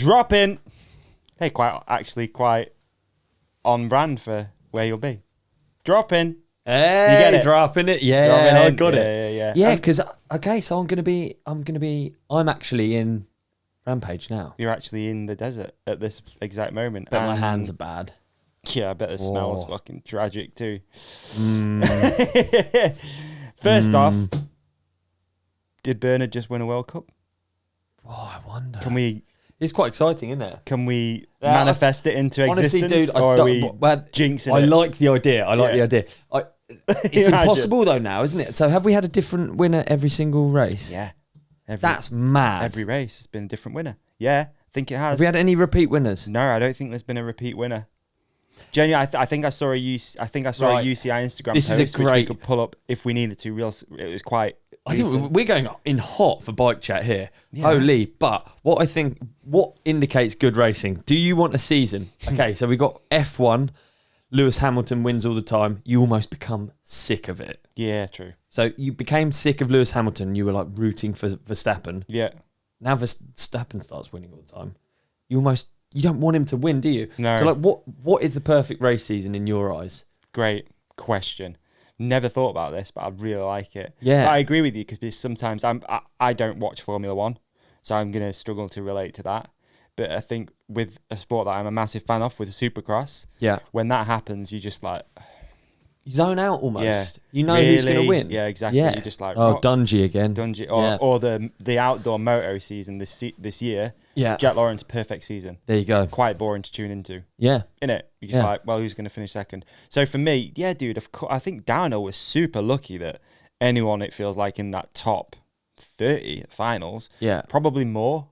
Dropping. Hey, quite on brand for where you'll be. Dropping. Hey, you get it? dropping it. Yeah, Dropping I in. got it. Yeah. Yeah, because okay, so I'm actually in Rampage now. You're actually in the desert at this exact moment. But my hands are bad. Yeah, I bet the smell's fucking tragic too. First off, did Bernard just win a World Cup? Oh, I wonder. It's quite exciting, isn't it? Can we manifest it into existence? Honestly, dude, or are we jinxing it? I like the idea. The idea. It's impossible though now, isn't it? So have we had a different winner every single race? Yeah. That's mad. Every race has been a different winner. Yeah, I think it has. Have we had any repeat winners? No, I don't think there's been a repeat winner. Jenny, I think I saw a UCI Instagram this post is a great... which we could pull up if we needed to. It was quite... I think we're going in hot for bike chat here. Yeah. Holy, but what indicates good racing? Do you want a season? Okay, so we got F1, Lewis Hamilton wins all the time. You almost become sick of it. Yeah, true. So you became sick of Lewis Hamilton. You were like rooting for Verstappen. Yeah. Now Verstappen starts winning all the time. You don't want him to win, do you? No. So like, what is the perfect race season in your eyes? Great question. Never thought about this, but I really like it. Yeah. But I agree with you because sometimes I don't watch Formula One, so I'm going to struggle to relate to that. But I think with a sport that I'm a massive fan of, with Supercross, when that happens, you just like... You zone out almost. Yeah. You know who's going to win. Yeah, exactly. Yeah. You're just like... Dungey again. Or the outdoor moto season this year. Yeah. Jack Lawrence, perfect season. There you go. Quite boring to tune into. Yeah. Innit? You're just like, well, who's going to finish second? So for me, yeah, dude, of course, I think Dano was super lucky that anyone, it feels like, in that top 30 at finals, probably more,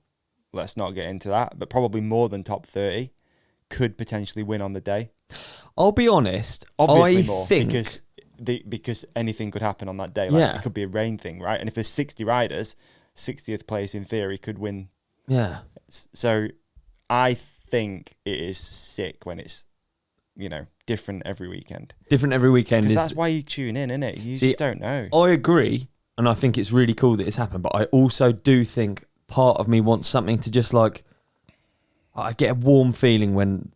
let's not get into that, but probably more than top 30 could potentially win on the day. I'll be honest. Obviously more, because anything could happen on that day. Like it could be a rain thing, right? And if there's 60 riders, 60th place in theory could win. Yeah. So I think it is sick when it's, different every weekend. Different every weekend. Because that's why you tune in, innit? You just don't know. I agree, and I think it's really cool that it's happened, but I also do think part of me wants something to just like... I get a warm feeling when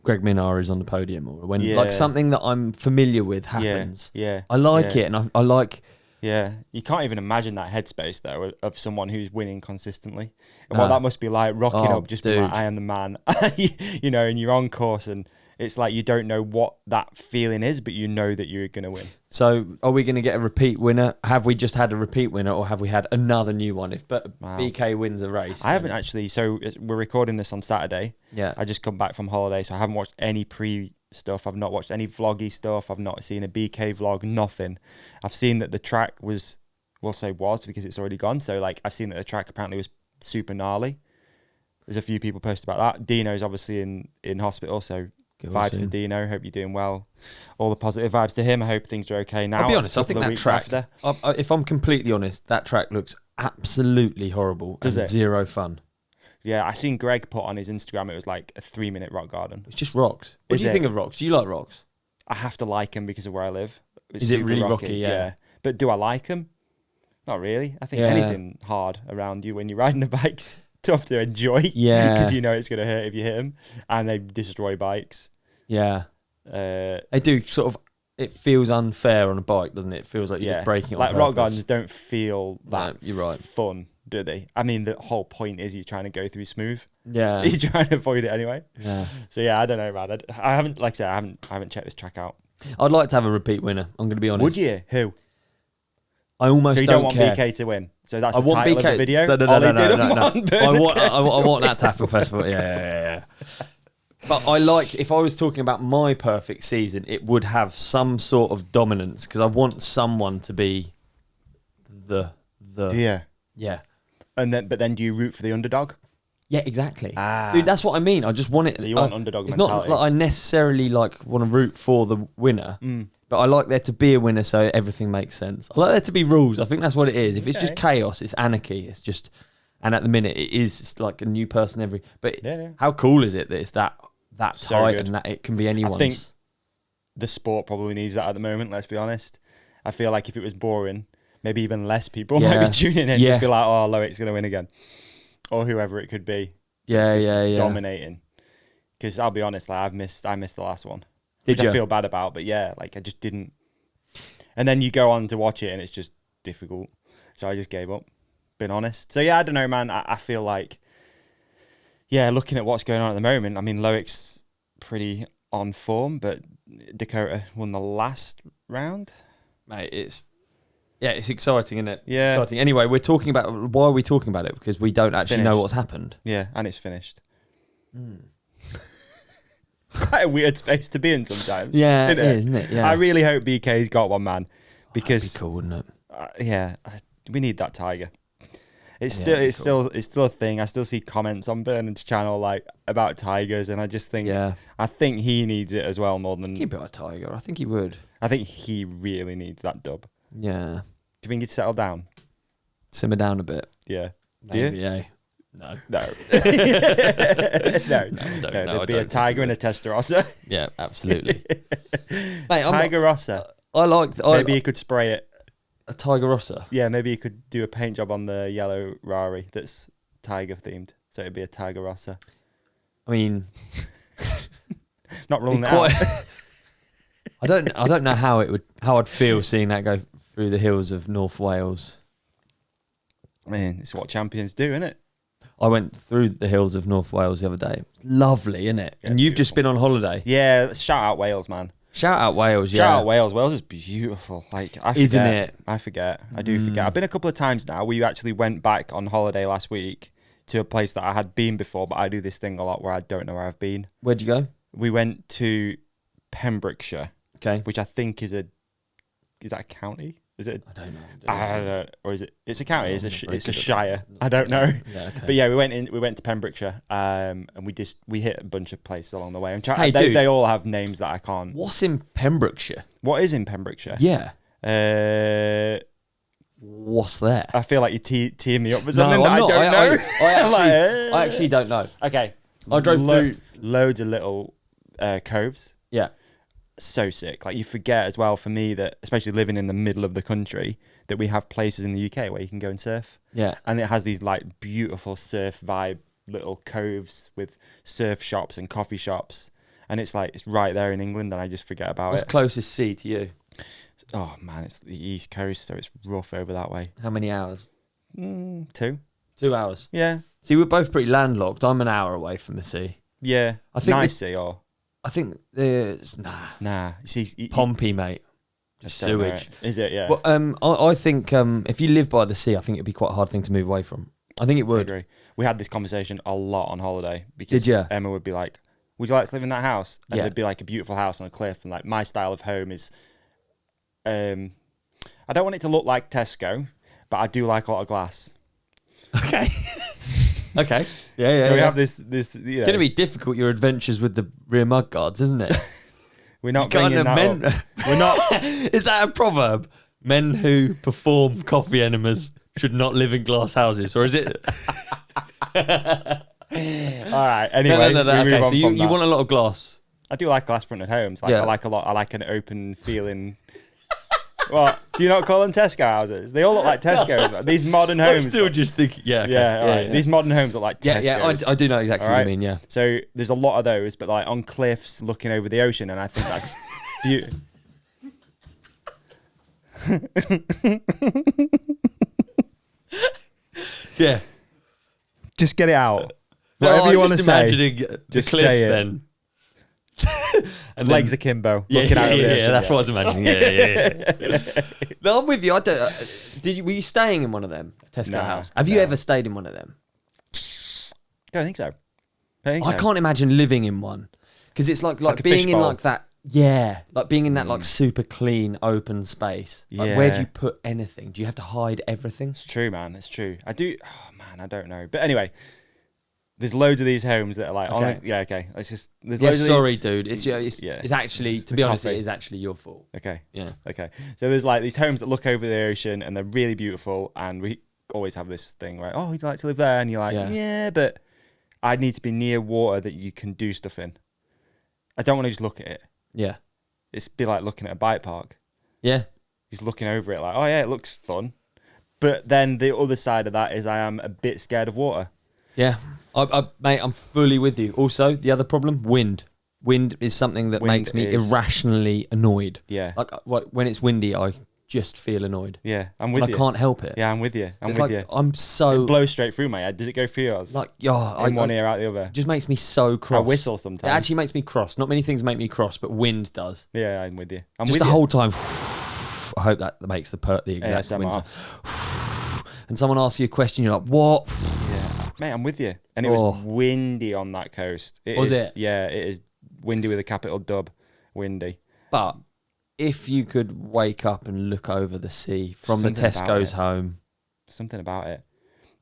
Greg Minnaar is on the podium, or when like something that I'm familiar with happens. Yeah. I like it, and I like... Yeah, you can't even imagine that headspace though of someone who's winning consistently, and what that must be like, rocking up, just being like, I am the man, and you're on course, and it's like you don't know what that feeling is, but you know that you're gonna win. So, are we going to get a repeat winner? Have we just had a repeat winner, or have we had another new one? If BK wins a race, I haven't actually. So we're recording this on Saturday. Yeah, I just come back from holiday, so I haven't watched any stuff. I've not watched any vloggy stuff. I've not seen a BK vlog, nothing. I've seen that the track was because it's already gone. So like I've seen that the track apparently was super gnarly. There's a few people posted about that. Dino's obviously in hospital, so vibes to Dino. Hope you're doing well. All the positive vibes to him. I hope things are okay now. I'll be honest, I think that track, if I'm completely honest, that track looks absolutely horrible. Does it? Zero fun. Yeah, I seen Greg put on his Instagram, it was like a 3-minute rock garden. It's just rocks. What do you think of rocks? Do you like rocks? I have to like them because of where I live. Is it really rocky? Yeah. But do I like them? Not really. I think anything hard around you when you're riding a bike's tough to enjoy. Yeah. Because you know it's going to hurt if you hit them. And they destroy bikes. Yeah. They do sort of... It feels unfair on a bike, doesn't it? It feels like you're just breaking it on purpose. Rock gardens don't feel that you're right. fun, do they? I mean, the whole point is you're trying to go through smooth. Yeah. You're trying to avoid it anyway. Yeah. So yeah, I don't know, man. I haven't, like I said, I haven't checked this track out. I'd like to have a repeat winner. I'm going to be honest. Would you? Who? I almost so you don't want care. BK to win? So that's the title of the video? No. I want that to happen first of all. Yeah. But I like, if I was talking about my perfect season, it would have some sort of dominance because I want someone to be the. Yeah. But then do you root for the underdog? Yeah, exactly. Dude, that's what I mean. I just want it. So you want underdog mentality. It's not like I necessarily want to root for the winner, but I like there to be a winner so everything makes sense. I like there to be rules. I think that's what it is. If it's just chaos, it's anarchy. It's just, and at the minute it is, it's like a new person every. But how cool is it that it's that so tight good. And that it can be anyone's? I think the sport probably needs that at the moment. Let's be honest. I feel like if it was boring, maybe even less people might be tuning in. Just be like, oh, Loic's going to win again. Or whoever it could be. Yeah. Dominating. Because I'll be honest, like I missed the last one. Did which you? I feel bad about, but yeah, like I just didn't. And then you go on to watch it and it's just difficult. So I just gave up, being honest. So yeah, I don't know, man. I feel like, yeah, looking at what's going on at the moment, I mean, Loic's pretty on form, but Dakota won the last round. Mate, it's exciting, isn't it? Yeah. Exciting. Anyway, why are we talking about it? Because we don't actually know what's happened. Yeah, and it's finished. Quite a weird space to be in sometimes. Yeah, isn't it? Yeah. I really hope BK's got one, man, because that'd be cool, wouldn't it? We need that tiger. It's Yeah, still a thing. I still see comments on Bernard's channel like about tigers, and I just think I think he needs it as well more than He'd be a tiger. I think he would. I think he really needs that dub. Yeah. Do you think he'd settle down? Simmer down a bit. Yeah. Maybe, yeah. No. No. No, there'd be a tiger and a Testarossa. Yeah, absolutely. Mate, Tigerossa. Maybe he could spray it. A Tigerossa? Yeah, maybe he could do a paint job on the yellow Rari that's tiger themed. So it'd be a Tigerossa. I mean, not ruling it out. I don't know how I'd feel seeing that go through the hills of North Wales. I mean, it's what champions do, isn't it? I went through the hills of North Wales the other day. Lovely, isn't it? Yeah, and you've just been on holiday. Yeah, shout out Wales, man. Shout out Wales, yeah. Shout out Wales. Wales is beautiful. Like, I forget. Isn't it? I forget. I do forget. I've been a couple of times now. We actually went back on holiday last week to a place that I had been before, but I do this thing a lot where I don't know where I've been. Where'd you go? We went to Pembrokeshire. Okay. Which I think is that a county? Is it? I don't know. I don't know. Or is it? It's a county. It's a shire. I don't know. Yeah, okay. But yeah, we went to Pembrokeshire, and we hit a bunch of places along the way. And Dude, they all have names that I can't. What's in Pembrokeshire? What is in Pembrokeshire? Yeah. What's there? I feel like you're teeing me up with something that I don't know. I actually don't know. Okay. I drove through loads of little coves. Yeah. So sick. Like, you forget as well, for me, that especially living in the middle of the country, that we have places in the UK where you can go and surf. Yeah. And it has these like beautiful surf vibe little coves with surf shops and coffee shops. And it's like, it's right there in England, and I just forget about What's it. closest sea to you? Oh man, it's the East Coast, so it's rough over that way. How many hours? 2. 2 hours. Yeah. See, we're both pretty landlocked. I'm an hour away from the sea. Yeah. I think nice sea, or? I think there's Nah. You see, Pompey, mate. Just sewage. Is it? Yeah. Well, I think if you live by the sea, I think it'd be quite a hard thing to move away from. I think it would. I agree. We had this conversation a lot on holiday, because Did you? Emma would be like, "Would you like to live in that house?" And Yeah. there'd be like a beautiful house on a cliff, and like my style of home is, I don't want it to look like Tesco, but I do like a lot of glass. Okay. Okay. Yeah. So we have this. It's going to be difficult, your adventures with the rear mud guards, isn't it? We're not bringing that up. We're not. Is that a proverb? Men who perform coffee enemas should not live in glass houses, or is it? All right. Anyway, no. Okay, so you want a lot of glass. I do like glass fronted homes. Like, Yeah. I like an open feeling. What? Do you not call them Tesco houses? They all look like Tesco. These modern homes. I'm still just thinking. Yeah. Okay. Yeah, all right. These modern homes look like Tesco's. Yeah. I do know exactly what you mean. Yeah. So there's a lot of those, but like on cliffs, looking over the ocean, and I think that's beautiful. Yeah. Just get it out. Well, Whatever you want to say. Imagining just the cliff say it. then. And legs akimbo. Yeah, looking out over the ocean, that's what I was imagining. Yeah. No, I'm with you. I don't. Were you staying in one of them, Tesco house? Have you ever stayed in one of them? I don't think so. I can't imagine living in one, because it's like a being fish in bowl. like that. Yeah, like being in that like super clean open space. Like, where do you put anything? Do you have to hide everything? It's true, man. It's true. I do. Oh man, I don't know. But anyway, there's loads of these homes that are like, okay. It's just there's loads. Sorry, dude. It's actually, to be honest, it is actually your fault. Okay. Yeah. Okay. So there's like these homes that look over the ocean, and they're really beautiful, and we always have this thing where, oh, you'd like to live there, and you're like, yeah, but I need to be near water that you can do stuff in. I don't want to just look at it. Yeah. It's be like looking at a bike park. Yeah. He's looking over it like, oh yeah, it looks fun. But then the other side of that is I am a bit scared of water. Yeah. Mate, I'm fully with you. Also, the other problem, wind. Wind is something that makes me irrationally annoyed. Yeah. Like when it's windy, I just feel annoyed. Yeah, I'm with you. I can't help it. Yeah, I'm with you. I'm with you. I'm so... It blows straight through my head. Does it go through yours? Like, yeah. In one ear, out the other. It just makes me so cross. I whistle sometimes. It actually makes me cross. Not many things make me cross, but wind does. Yeah, I'm with you. Just the whole time. I hope that makes the exact wind. And someone asks you a question, you're like, what? Yeah. Mate, I'm with you. And it was windy on that coast. Was it? Yeah, it is windy with a capital dub. Windy. But if you could wake up and look over the sea from the Tesco's home. Something about it.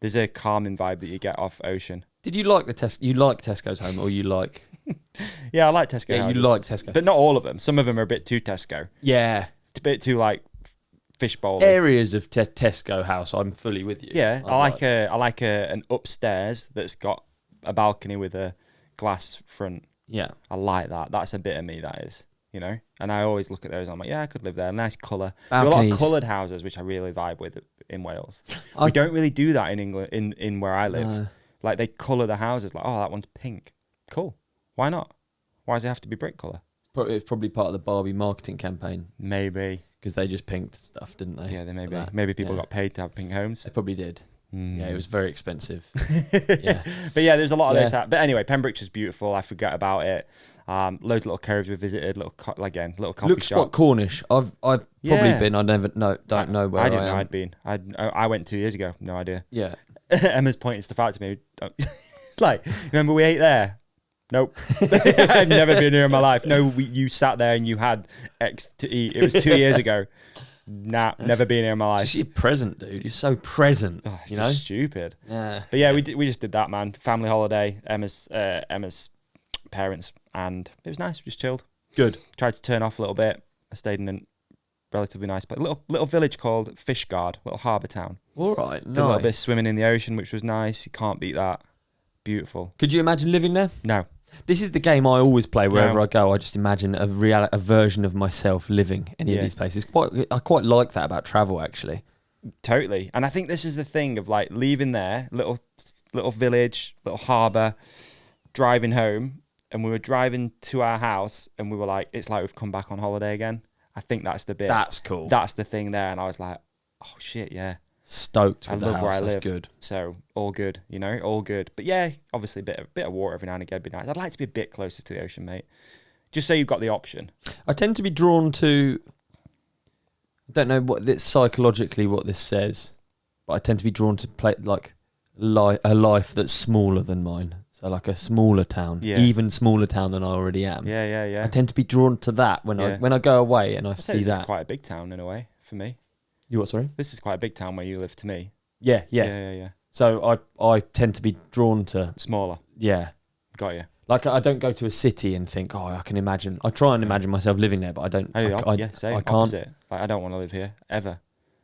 There's a calming vibe that you get off ocean. Did you like you like Tesco's home, or you like... Yeah, I like Tesco. Yeah, houses. you like Tesco. But not all of them. Some of them are a bit too Tesco. Yeah. It's a bit too like fishbowl. Areas of Tesco house, I'm fully with you. Yeah, I like an upstairs that's got a balcony with a glass front. Yeah. I like that. That's a bit of me, that is. You know? And I always look at those and I'm like, yeah, I could live there. Nice colour. There are a lot of coloured houses, which I really vibe with in Wales. We don't really do that in England, in where I live. No. Like, they colour the houses. Like, oh, that one's pink. Cool. Why not? Why does it have to be brick colour? It's probably part of the Barbie marketing campaign. Maybe. Because they just pinked stuff, didn't they? Yeah, they maybe. Maybe people got paid to have pink homes. They probably did. Yeah, it was very expensive. Yeah. But yeah, there's a lot of those. But anyway, Pembrokeshire's beautiful. I forget about it. Loads of little curves we visited, little coffee Looks shops. Spot Cornish. I've probably been. I don't know where I didn't know am. I'd been. I went 2 years ago. No idea. Yeah. Emma's pointing stuff out to me. Like, remember we ate there? Nope. I've never been here in my life. No, you sat there and you had X to eat. It was 2 years ago. Nah, never been here in my life. You're present, dude. You're so present. Oh, it's just stupid. Yeah. But yeah, we just did that, man. Family holiday. Emma's parents, and it was nice. We just chilled. Good. Tried to turn off a little bit. I stayed in a relatively nice place, little village called Fishguard, little harbour town. All right. Nice. Did a little bit of swimming in the ocean, which was nice. You can't beat that. Beautiful. Could you imagine living there? No. This is the game I always play wherever I go. I just imagine a version of myself living any of these places. I quite like that about travel, actually. Totally. And I think this is the thing of like leaving there, little village, little harbour, driving home, and we were driving to our house and we were like, it's like we've come back on holiday again. I think that's the bit. That's cool. That's the thing there. And I was like, oh shit, yeah. Stoked with I love the house. where I live. That's good. So all good, you know, all good. But yeah, obviously a bit of water every now and again would be nice. I'd like to be a bit closer to the ocean, mate. Just so you've got the option. I tend to be drawn to, I don't know psychologically what this says, but I tend to be drawn to play like a life that's smaller than mine. So like a smaller town, even smaller town than I already am. Yeah. I tend to be drawn to that when I go away and I see that. It's quite a big town in a way for me. You what, sorry? This is quite a big town where you live to me. Yeah. So I tend to be drawn to... Smaller. Yeah. Got you. Like I don't go to a city and think, I can imagine... I try and imagine myself living there, but I don't... Same. I can't. Opposite. Like, I don't want to live here, ever.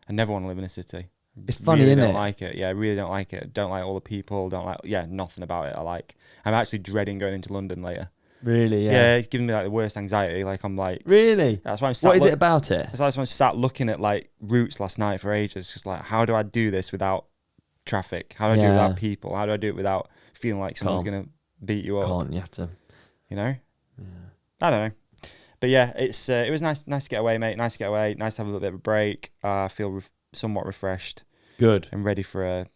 I never want to live in a city. It's funny, isn't it? I don't like it. Yeah, I really don't like it. Don't like all the people. Don't like... Yeah, nothing about it I like. I'm actually dreading going into London later. Really? Yeah, it's giving me like the worst anxiety. Like I'm like, really? That's why I'm. What is it about it? That's why I sat looking at like routes last night for ages. Just like, how do I do this without traffic? How do I do it without people? How do I do it without feeling like someone's gonna beat you up? Can't. You have to. You know. Yeah. I don't know. But yeah, it was nice to get away, mate. Nice to get away. Nice to have a little bit of a break. Feel somewhat refreshed. Good. And ready for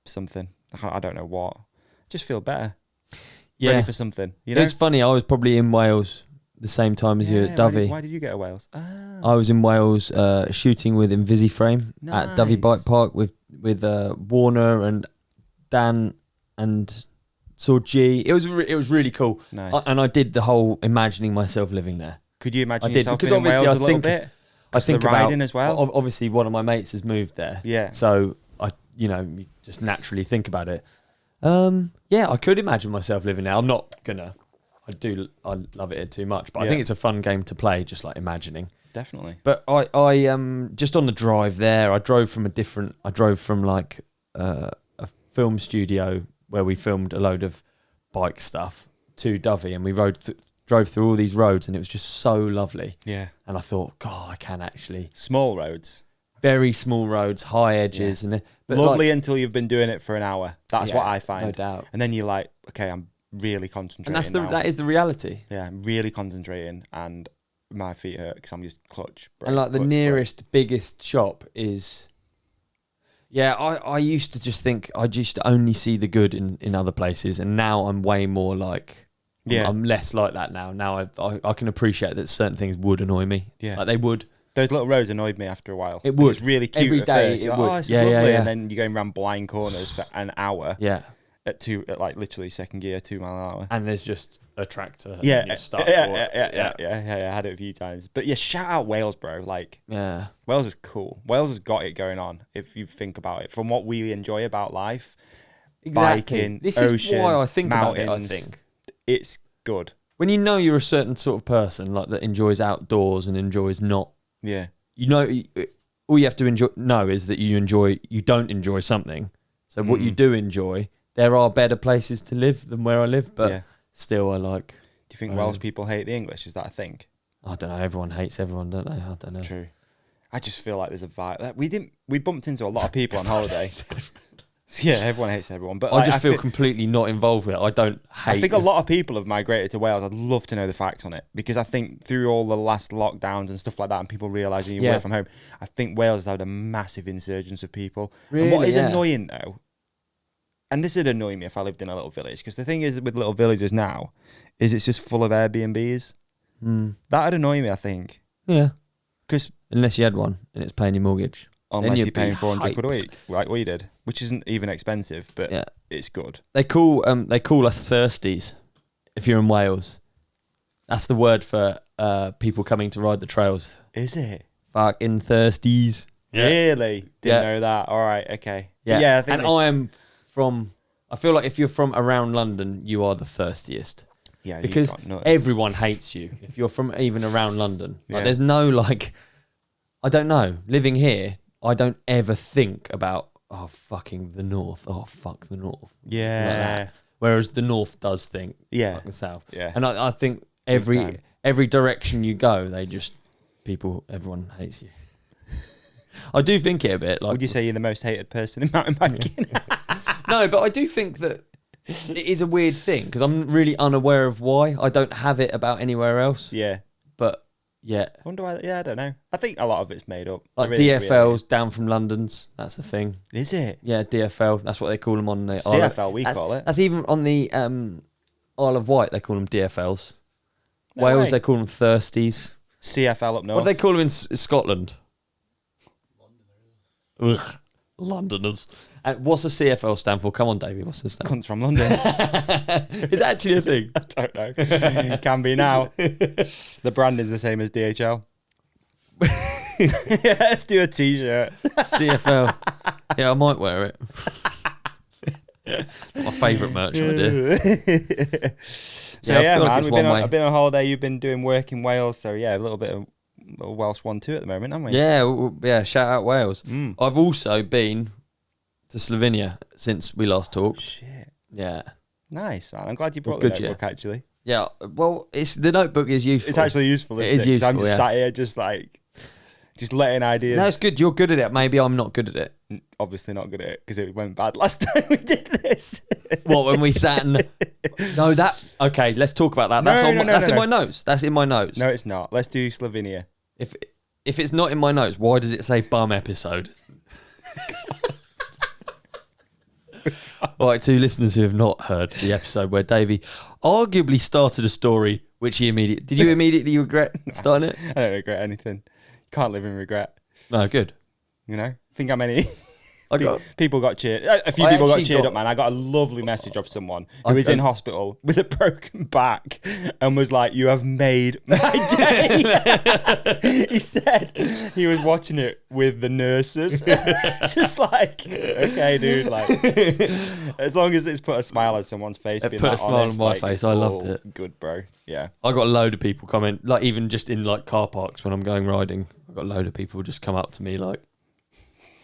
something. I don't know what. Just feel better. Yeah. Ready for something. You know? It's funny, I was probably in Wales the same time as you at Davi. Why did you go to Wales? I was in Wales shooting with Invisiframe at Davi Bike Park with Warner and Dan and saw G. It was really cool. Nice. And I did the whole imagining myself living there. Could you imagine yourself being in Wales a little bit? I think the riding as well. Obviously, one of my mates has moved there. Yeah. So you just naturally think about it. Yeah, I could imagine myself living there. I'm not gonna. I love it here too much, but I think it's a fun game to play, just like imagining. Definitely. But I just on the drive there, I drove from like a film studio where we filmed a load of bike stuff to Davi, and we drove through all these roads, and it was just so lovely. Yeah. And I thought, God, I can actually small roads. very small roads, high edges, and but lovely until you've been doing it for an hour. That's what I find. No doubt. And then you're like, okay, I'm really concentrating. And that is the reality. Yeah, I'm really concentrating, and my feet hurt because I'm just clutch. Break, and like the clutch, nearest, biggest shop is. Yeah, I used to just think I just only see the good in other places, and now I'm way more like. Yeah, I'm less like that now. Now I can appreciate that certain things would annoy me. Yeah, like they would. Those little roads annoyed me after a while. It would. It's really cute every at day. First. It like, would. oh, it's lovely. And then you're going around blind corners for an hour. Yeah. At like literally second gear, 2 mile an hour. And there's just a tractor. Yeah. And you're stuck Yeah. I had it a few times. But yeah, shout out Wales, bro. Like, yeah, Wales is cool. Wales has got it going on. If you think about it, from what we enjoy about life, biking, this ocean, is why I think mountains, about it. I think it's good. When you know you're a certain sort of person, like that enjoys outdoors and enjoys not. Yeah. You know, all you have to know is that you don't enjoy something. So what you do enjoy, there are better places to live than where I live, but still I like. Do you think Welsh people hate the English? Is that a thing? I don't know. Everyone hates everyone, don't they? I don't know. True. I just feel like there's a vibe. We bumped into a lot of people on holiday. Yeah, everyone hates everyone, but I just feel completely not involved with it. I don't hate. I think a lot of people have migrated to Wales. I'd love to know the facts on it, because I think through all the last lockdowns and stuff like that, and people realising you work from home, I think Wales has had a massive insurgence of people. Really? And what is annoying though, and this would annoy me if I lived in a little village, because the thing is with little villages now, is it's just full of Airbnbs. That'd annoy me, I think. Yeah. Because unless you had one and it's paying your mortgage. Unless you're paying 400 quid a week, like we did, which isn't even expensive, but it's good. They call us thirsties if you're in Wales. That's the word for people coming to ride the trails. Is it? Fucking thirsties. Yeah. Really? Didn't know that. All right, okay. Yeah, I think I feel like if you're from around London, you are the thirstiest. Yeah, because everyone hates you if you're from even around London. Like, there's no I don't know. Living here, I don't ever think about, oh, fucking the north. Oh, fuck the north. Yeah. Like that. Whereas the north does think, fuck the south. Yeah. And I think every direction you go, everyone hates you. I do think it a bit. Like, would you say you're the most hated person in mountain biking? No, but I do think that it is a weird thing, because I'm really unaware of why. I don't have it about anywhere else. Yeah. But... yeah. I wonder why. Yeah, I don't know. I think a lot of it's made up. Like DFLs down from London's. That's the thing. Is it? Yeah, DFL. That's what they call them on the CFL. We call it. That's even on the Isle of Wight. They call them DFLs. No Wales, way. they call them thirsties. CFL up north. What do they call them in Scotland? Londoners. Londoners. And what's the CFL stand for? Come on, Davey. What's the stand? Cunts from London. Is that actually a thing? I don't know. It can be now. The branding's the same as DHL. Yeah, let's do a t-shirt. CFL. Yeah, I might wear it. My favourite merch idea. So yeah, man, I've been on holiday. You've been doing work in Wales. So yeah, a little bit of Welsh 1-2 at the moment, haven't we? Yeah. Shout out Wales. I've also been to Slovenia since we last talked. Shit. Yeah. Nice, man. I'm glad you brought the notebook, actually. Yeah. Well, the notebook is useful. It's actually useful. It is useful. I'm just sat here, just letting ideas. No, it's good. You're good at it. Maybe I'm not good at it. Obviously not good at it, because it went bad last time we did this. What, when we sat and... No, that... Okay, let's talk about that. That's in my notes. That's in my notes. No, it's not. Let's do Slovenia. If it's not in my notes, why does it say bum episode? All right, to listeners who have not heard the episode where Davey arguably started a story which he immediately... Did you immediately regret starting it? I don't regret anything. Can't live in regret. No, good. You know? Think how many people got cheered. A few I people got actually cheered up, man. I got a lovely message of someone who was in hospital with a broken back and was like, "You have made my day." He said he was watching it with the nurses. Just like, okay, dude. Like, as long as it's put a smile on someone's face, it put a smile on my face. I loved it. Good, bro. Yeah. I got a load of people comment, like even just in like car parks when I'm going riding. I got a load of people just come up to me like,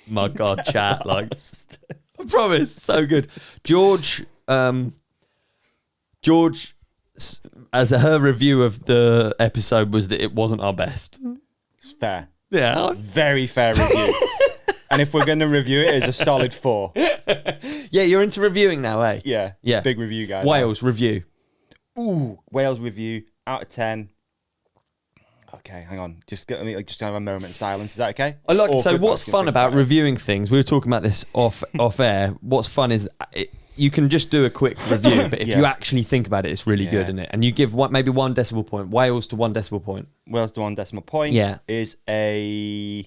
my God, chat, like, I promise, so good. George, as her review of the episode was that it wasn't our best. It's fair. Yeah. Very fair review. And if we're going to review it, it's a solid 4. Yeah, you're into reviewing now, eh? Yeah. Yeah. Big review guy. Wales review. Ooh, Wales review out of 10. Okay, hang on. Just gonna have a moment of silence. Is that okay? I like so. What's fun about reviewing things? We were talking about this off air. What's fun is you can just do a quick review, but if you actually think about it, it's really good, isn't it? And you give maybe 1 decimal point. Wales to 1 decimal point. Wales to 1 decimal point. Yeah. Is a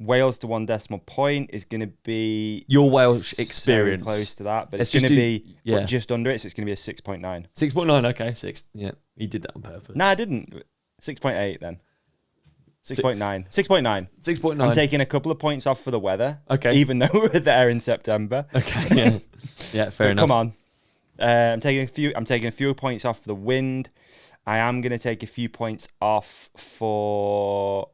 Wales to 1 decimal point is going to be your Welsh experience. So close to that, but it's going to be just under it. So it's going to be a 6.9. 6.9. Okay, 6. Yeah, he did that on purpose. No, I didn't. 6.8 then. 6.9. 6.9. 6.9. I'm taking a couple of points off for the weather. Okay. Even though we're there in September. Okay. Yeah. Yeah. Fair enough. Come on. I'm taking a few points off for the wind. I am going to take a few points off for.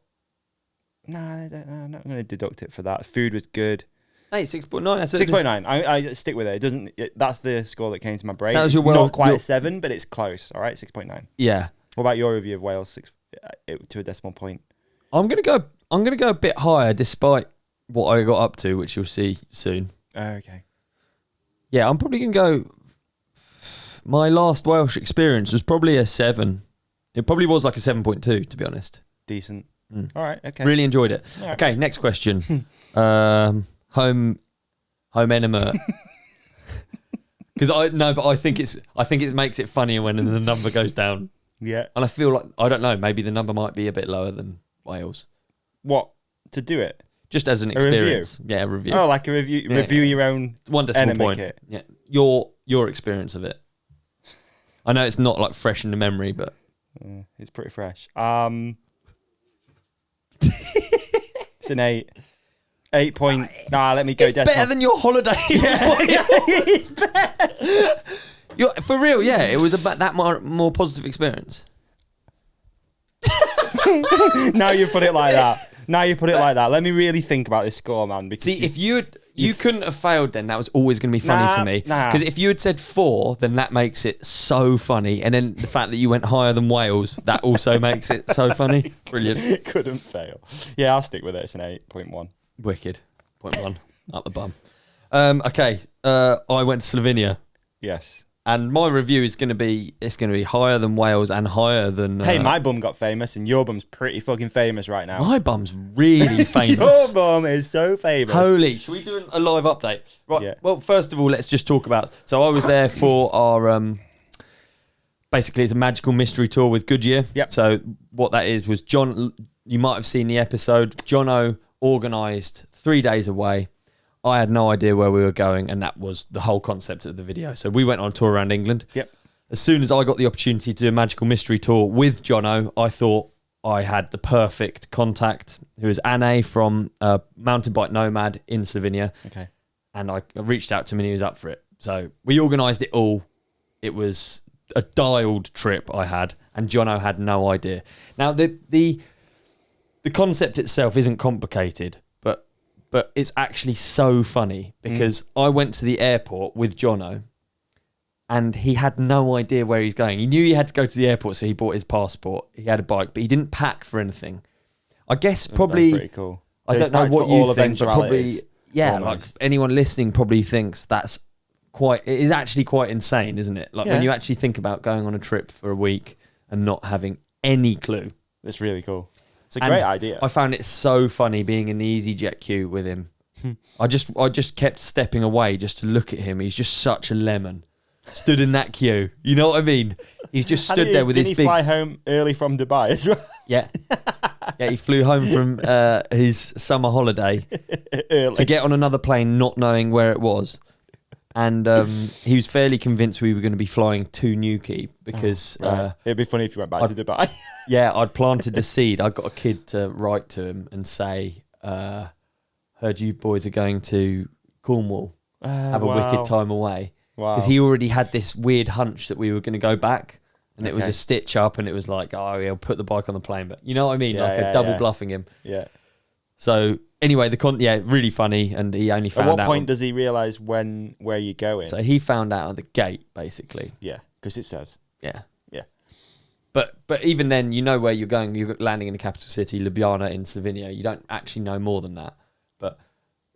No, I'm not going to deduct it for that. Food was good. Hey, 6.9. 6.9. I stick with it. That's the score that came to my brain. That was not quite a 7, but it's close. All right, 6.9. Yeah. What about your review of Wales to a decimal point? I'm gonna go a bit higher, despite what I got up to, which you'll see soon. Okay. Yeah, I'm probably gonna go. My last Welsh experience was probably a 7. It probably was like a 7.2, to be honest. Decent. All right. Okay. Really enjoyed it. Right. Okay, next question. Home enema. Because I think it makes it funnier when the number goes down. Yeah. And I feel like, I don't know, maybe the number might be a bit lower than Wales. What? To do it? Just as an experience. Yeah, a review. Oh, like a review. Yeah. Review your own 1 decimal point. Kit. Yeah. Your experience of it. I know it's not like fresh in the memory, but it's pretty fresh. It's an 8. 8 point. Nah, let me go. It's better than your holiday. It's better. For real, yeah. It was about that more positive experience. Now you put it like that. Let me really think about this score, man. Because see, if you couldn't have failed, then that was always going to be funny for me. Because if you had said 4, then that makes it so funny. And then the fact that you went higher than Wales, that also makes it so funny. Brilliant. Couldn't fail. Yeah, I'll stick with it. It's an 8.1. Wicked. 0.1 up the bum. Okay. I went to Slovenia. Yes. And my review is going to be higher than Wales and higher than. Hey, my bum got famous, and your bum's pretty fucking famous right now. My bum's really famous. Your bum is so famous. Holy! Should we do a live update? Right. Yeah. Well, first of all, let's just talk about. So I was there for our. Basically, it's a magical mystery tour with Goodyear. Yep. So what that is was John. You might have seen the episode. Jono organised 3 days away. I had no idea where we were going, and that was the whole concept of the video. So we went on a tour around England. Yep. As soon as I got the opportunity to do a magical mystery tour with Jono, I thought I had the perfect contact, who is Anne from Mountain Bike Nomad in Slovenia. Okay. And I reached out to him, and he was up for it. So we organised it all. It was a dialed trip I had, and Jono had no idea. Now, the concept itself isn't complicated, but it's actually so funny because I went to the airport with Jono and he had no idea where he's going. He knew he had to go to the airport, so he bought his passport. He had a bike, but he didn't pack for anything. I guess probably... That's pretty cool. So I don't know what you think, but probably... Yeah, almost. Like anyone listening probably thinks it is actually quite insane, isn't it? Like when you actually think about going on a trip for a week and not having any clue. It's really cool. It's a great idea. I found it so funny being in the EasyJet queue with him. I just kept stepping away just to look at him. He's just such a lemon. Stood in that queue. You know what I mean? He's just stood there with his big... Did he fly home early from Dubai as well? Yeah. Yeah, he flew home from his summer holiday early. To get on another plane not knowing where it was. And he was fairly convinced we were going to be flying to Newquay because... right. It'd be funny if you went back to Dubai. Yeah, I'd planted the seed. I got a kid to write to him and say, heard you boys are going to Cornwall. Have a wicked time away. Wow. Because he already had this weird hunch that we were going to go back. And it was a stitch up and it was like, oh, he'll put the bike on the plane. But you know what I mean? Yeah, double bluffing him. Yeah. So anyway, really funny. And he only found out. At what point does he realise where you're going? So he found out at the gate, basically. Yeah, because it says. Yeah. Yeah. But even then, you know where you're going. You're landing in the capital city, Ljubljana in Slovenia. You don't actually know more than that. But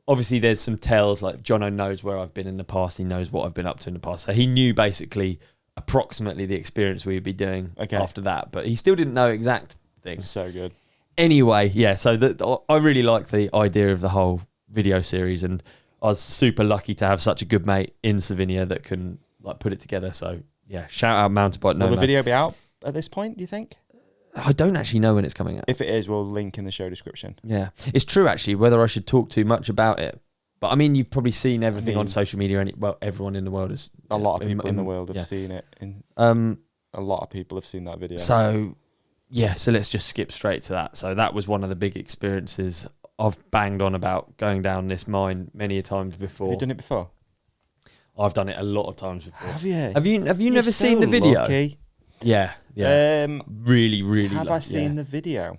obviously, there's some tells. Like Jono knows where I've been in the past. He knows what I've been up to in the past. So he knew basically approximately the experience we would be doing after that. But he still didn't know exact things. So good. Anyway, yeah. So I really like the idea of the whole video series, and I was super lucky to have such a good mate in Slovenia that can like put it together. So yeah, shout out Mountain Bike Nomad. Will the video be out at this point, do you think? I don't actually know when it's coming out. If it is, we'll link in the show description. Yeah. It's true, actually, whether I should talk too much about it. But, I mean, you've probably seen everything on social media. Everyone in the world has... A lot of people in the world have seen it. A lot of people have seen that video. So, yeah, so let's just skip straight to that. So that was one of the big experiences. I've banged on about going down this mine many a times before. Have you done it before? I've done it a lot of times before. Have you? Have you never seen the video? Lucky. Yeah. Really, really Have lucky, I seen the video?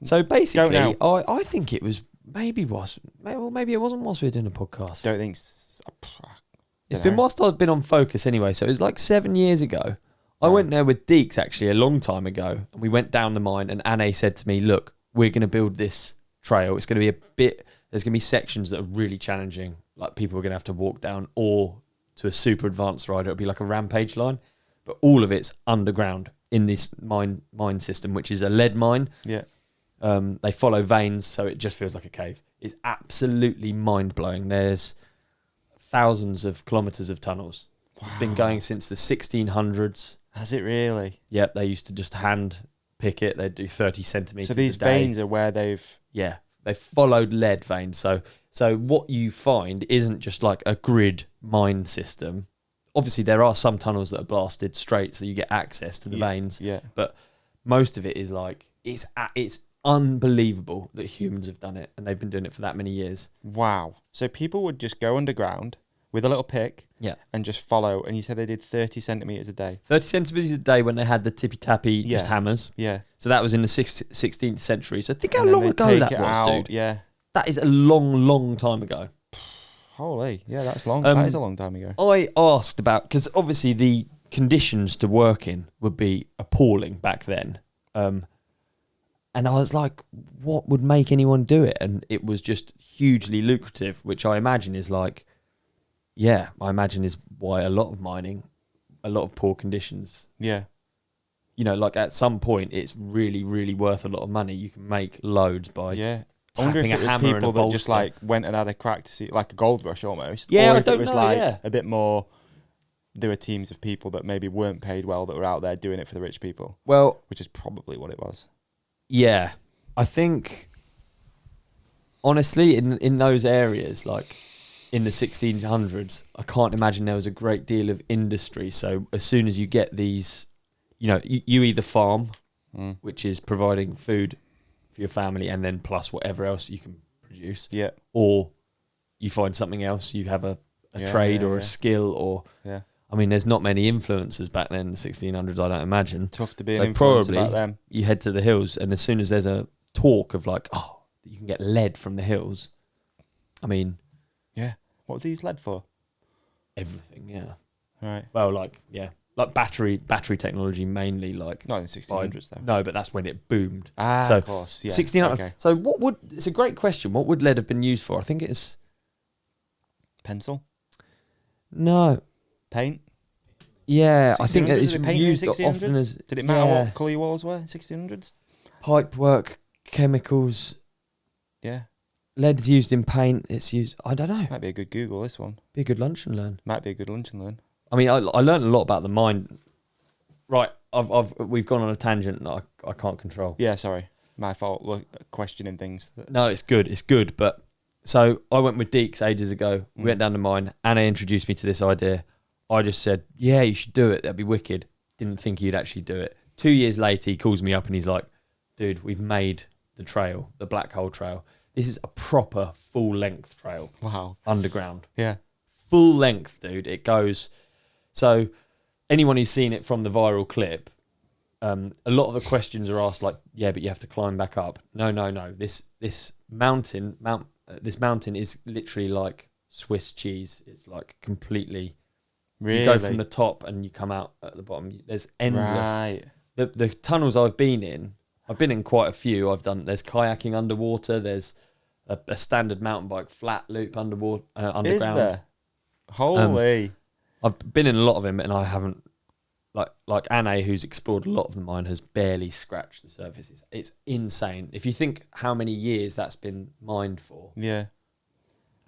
So basically, I think it was maybe it wasn't whilst we were doing a podcast. Don't think. It's been whilst I've been on Focus anyway. So it was like 7 years ago. I went there with Deeks actually a long time ago, and we went down the mine. And Anne said to me, "Look, we're going to build this trail. It's going to be there's going to be sections that are really challenging. Like people are going to have to walk down, or to a super advanced rider, it'll be like a rampage line. But all of it's underground in this mine system, which is a lead mine. Yeah. They follow veins, so it just feels like a cave. It's absolutely mind-blowing. There's thousands of kilometres of tunnels. Wow. It's been going since the 1600s. Has it really? Yep, they used to just hand pick it. They'd do 30 centimetres So these a day. veins are where they've... Yeah, they followed lead veins. So what you find isn't just like a grid mine system. Obviously, there are some tunnels that are blasted straight, so you get access to the veins. Yeah. But most of it is like it's unbelievable that humans have done it, and they've been doing it for that many years. Wow. So people would just go underground with a little pick, and just follow. And you said they did 30 centimeters a day. 30 centimeters a day when they had the tippy tappy just hammers. Yeah. So that was in the 16th century. So think how long ago that was, dude. Yeah. That is a long, long time ago. Holy, yeah, that's long. That is a long time ago. I asked about, because obviously the conditions to work in would be appalling back then. And I was like, what would make anyone do it? And it was just hugely lucrative, which I imagine is like, is why a lot of mining, a lot of poor conditions. Yeah. You know, like at some point, it's really, really worth a lot of money. You can make loads by... Yeah. I wonder if it was people that just like went and had a crack to see, like a gold rush almost. Yeah, or I if don't it was know, like a bit more, there were teams of people that maybe weren't paid well that were out there doing it for the rich people. Well, which is probably what it was. Yeah, I think honestly in those areas, like in the 1600s, I can't imagine there was a great deal of industry. So as soon as you get these, you know, you either farm, which is providing food for your family, and then plus whatever else you can produce. Yeah. Or you find something else. You have a trade or a skill, or I mean, there's not many influencers back then in the 1600s. I don't imagine. Tough to be an influencer back then. You head to the hills, and as soon as there's a talk of like, oh, you can get lead from the hills. I mean, yeah. What do you use lead for? Everything. Yeah. Right. Well, like battery technology mainly, like not in the 1600s though. No, but that's when it boomed. Of course. Yeah. 1600. Okay. So it's a great question. What would lead have been used for? I think it's pencil. No. Paint. Yeah, I think it's used often as. Did it matter what colour your walls were? 1600s. Pipe work, chemicals. Yeah. Lead's used in paint. It's used. I don't know. Might be a good Google. This one. Be a good lunch and learn. Might be a good lunch and learn. I mean, I learned a lot about the mine. Right, we've gone on a tangent that I can't control. Yeah, sorry, my fault. Look, questioning things. No, it's good. But so I went with Deeks ages ago. We went down the mine. Anna introduced me to this idea. I just said, "Yeah, you should do it. That'd be wicked." Didn't think he'd actually do it. 2 years later, he calls me up and he's like, "Dude, we've made the trail, the Black Hole Trail. This is a proper full length trail. Wow, underground. Yeah, full length, dude. It goes." So anyone who's seen it from the viral clip, a lot of the questions are asked like, yeah, but you have to climb back up. No. This mountain is literally like Swiss cheese. It's like completely... Really? You go from the top and you come out at the bottom. There's endless... Right. the tunnels I've been in quite a few. There's kayaking underwater. There's a standard mountain bike flat loop underwater, underground. Is there? Holy. I've been in a lot of them, and I haven't, like Anne, who's explored a lot of mine, has barely scratched the surface. It's insane. If you think how many years that's been mined for. Yeah.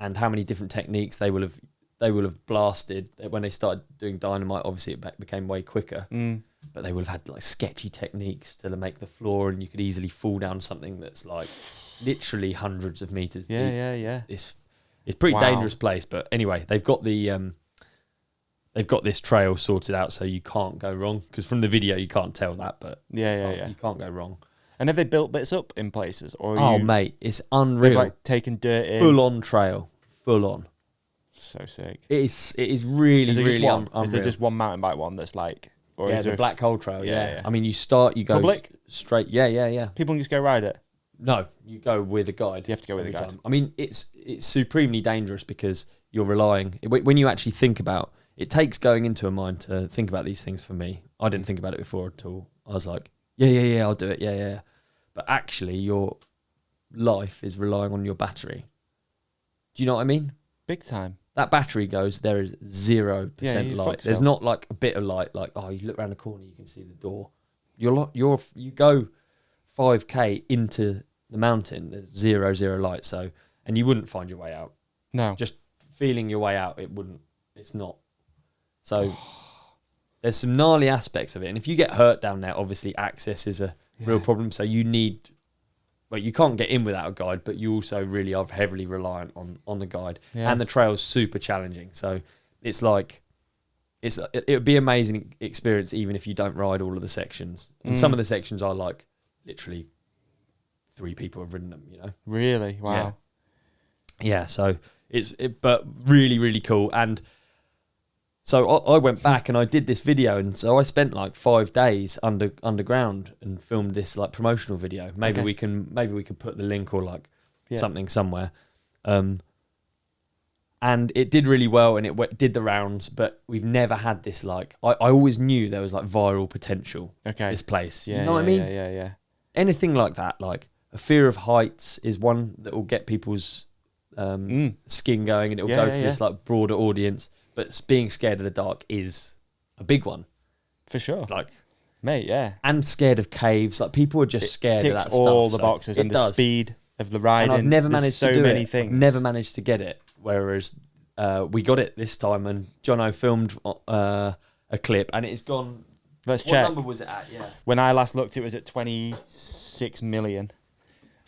And how many different techniques they will have blasted. When they started doing dynamite, obviously it became way quicker. But they would have had like sketchy techniques to make the floor, and you could easily fall down something that's like literally hundreds of meters deep. Yeah. It's a pretty dangerous place. But anyway, they've got this trail sorted out, so you can't go wrong. Because from the video, you can't tell that, but you can't go wrong. And have they built bits up in places? Or mate, it's unreal. They've like taken dirt in. Full on trail, full on. So sick. It is really unreal. Is there just one mountain bike one that's like? Or is the there Black Hole Trail. Yeah. I mean, you go public straight. Yeah. People can just go ride it. No, you go with a guide. You have to go with a guide. Time. I mean, it's supremely dangerous because you're relying. When you actually think about it, takes going into a mine to think about these things. For me, I didn't think about it before at all. I was like, yeah, I'll do it. Yeah. But actually, your life is relying on your battery. Do you know what I mean? Big time. That battery goes, there is 0% light. There's not like a bit of light, like, you look around the corner, you can see the door. You go 5K into the mountain, there's zero light. So, and you wouldn't find your way out. No. Just feeling your way out, it's not. So there's some gnarly aspects of it. And if you get hurt down there, obviously access is a real problem. So you need, you can't get in without a guide, but you also really are heavily reliant on the guide. Yeah. And the trail's super challenging. So it's like, it would be an amazing experience even if you don't ride all of the sections. And some of the sections are like literally 3 people have ridden them, you know. Really? Wow. Yeah, so but really, really cool. And so I went back and I did this video, and so I spent like 5 days underground and filmed this like promotional video. Maybe we can put the link or like something somewhere. And it did really well, and it did the rounds. But we've never had this like I always knew there was like viral potential. This place, you know what I mean? Yeah. Anything like that, like a fear of heights, is one that will get people's skin going, and it will go to this like broader audience. But being scared of the dark is a big one. For sure. It's like, mate, yeah. And scared of caves. Like, people are just scared of that stuff. Ticks all the boxes, and the speed of the riding. And I've never managed to do many it. Things. I've never managed to get it. Whereas we got it this time, and Jono filmed a clip, and it's gone. Let's check. What number was it at? Yeah. When I last looked, it was at 26 million.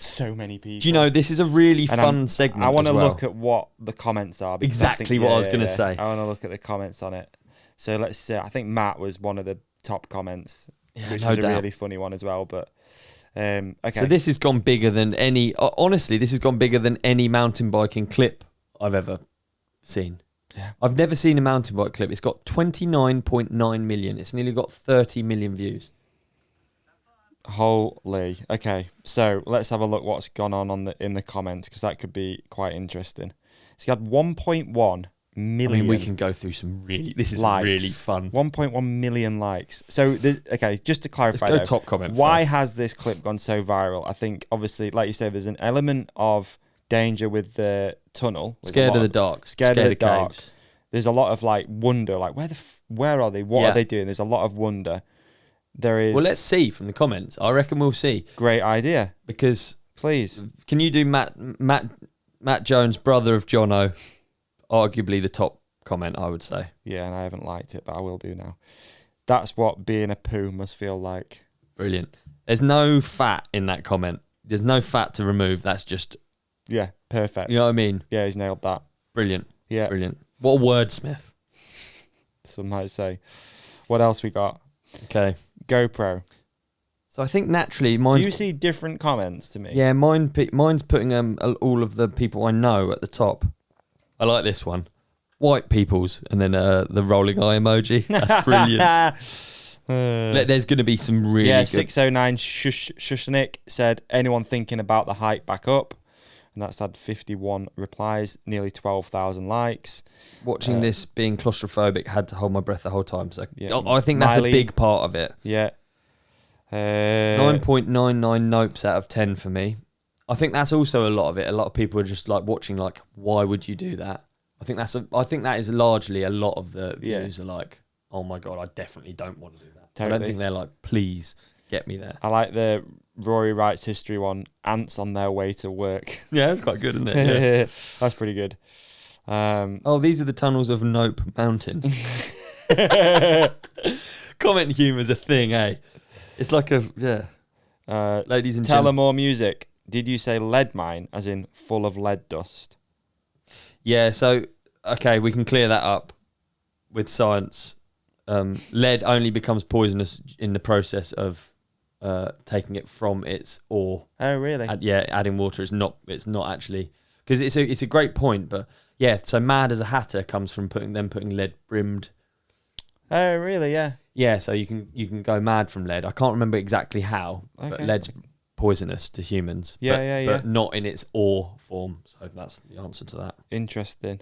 So many people. Do you know, this is a really fun segment. I want to look at what the comments are. Exactly what I was going to say. I want to look at the comments on it. So let's see. I think Matt was one of the top comments, which was a really funny one as well. But okay. So this has gone bigger than any. Honestly, this has gone bigger than any mountain biking clip I've ever seen. Yeah. I've never seen a mountain bike clip. It's got 29.9 million. It's nearly got 30 million views. Holy. Okay, so let's have a look what's gone on in the comments, because that could be quite interesting. So you had 1.1 million. I mean, we can go through some this is likes. Really fun. 1.1 million likes. So just to clarify, let's go top comment. Why first. has this clip gone so viral? I think obviously, like you say, there's an element of danger with the tunnel. Scared of the dark. Scared of the dark. Caves. There's a lot of like wonder, like where are they? What are they doing? There's a lot of wonder. There is. Well, let's see from the comments. I reckon we'll see. Great idea. Because please, can you do Matt Jones, brother of Jono? Arguably the top comment, I would say. Yeah, and I haven't liked it, but I will do now. That's what being a poo must feel like. Brilliant. There's no fat in that comment. There's no fat to remove. That's just. Yeah, perfect. You know what I mean? Yeah, he's nailed that. Brilliant. Yeah. Brilliant. What a wordsmith. Some might say. What else we got? Okay. GoPro. So I think naturally do you see different comments to me? Yeah, mine's putting all of the people I know at the top. I like this one. White people's, and then the rolling eye emoji. That's brilliant. There's going to be some really good... 609 Shushnik said, anyone thinking about the hike back up? And that's had 51 replies, nearly 12,000 likes. Watching this being claustrophobic, had to hold my breath the whole time. So I think that's a big part of it. Yeah. 9.99 nopes out of 10 for me. I think that's also a lot of it. A lot of people are just like watching, like, why would you do that? I think that is largely a lot of the views are like, oh my God, I definitely don't want to do that. Totally. I don't think they're like, please get me there. I like the Rory writes history one, ants on their way to work. Yeah, that's quite good, isn't it? Yeah. That's pretty good. These are the tunnels of Nope Mountain. Comment humour's a thing, eh? It's like ladies and gentlemen. Telemore Music. Did you say lead mine, as in full of lead dust? Yeah, so, okay, we can clear that up with science. Lead only becomes poisonous in the process of taking it from its ore. Oh, really? Adding water. It's not actually... Because it's a great point, but yeah, so Mad as a Hatter comes from putting lead brimmed. Oh, really? Yeah. Yeah, so you can go mad from lead. I can't remember exactly how, but lead's poisonous to humans. But not in its ore form. So that's the answer to that. Interesting.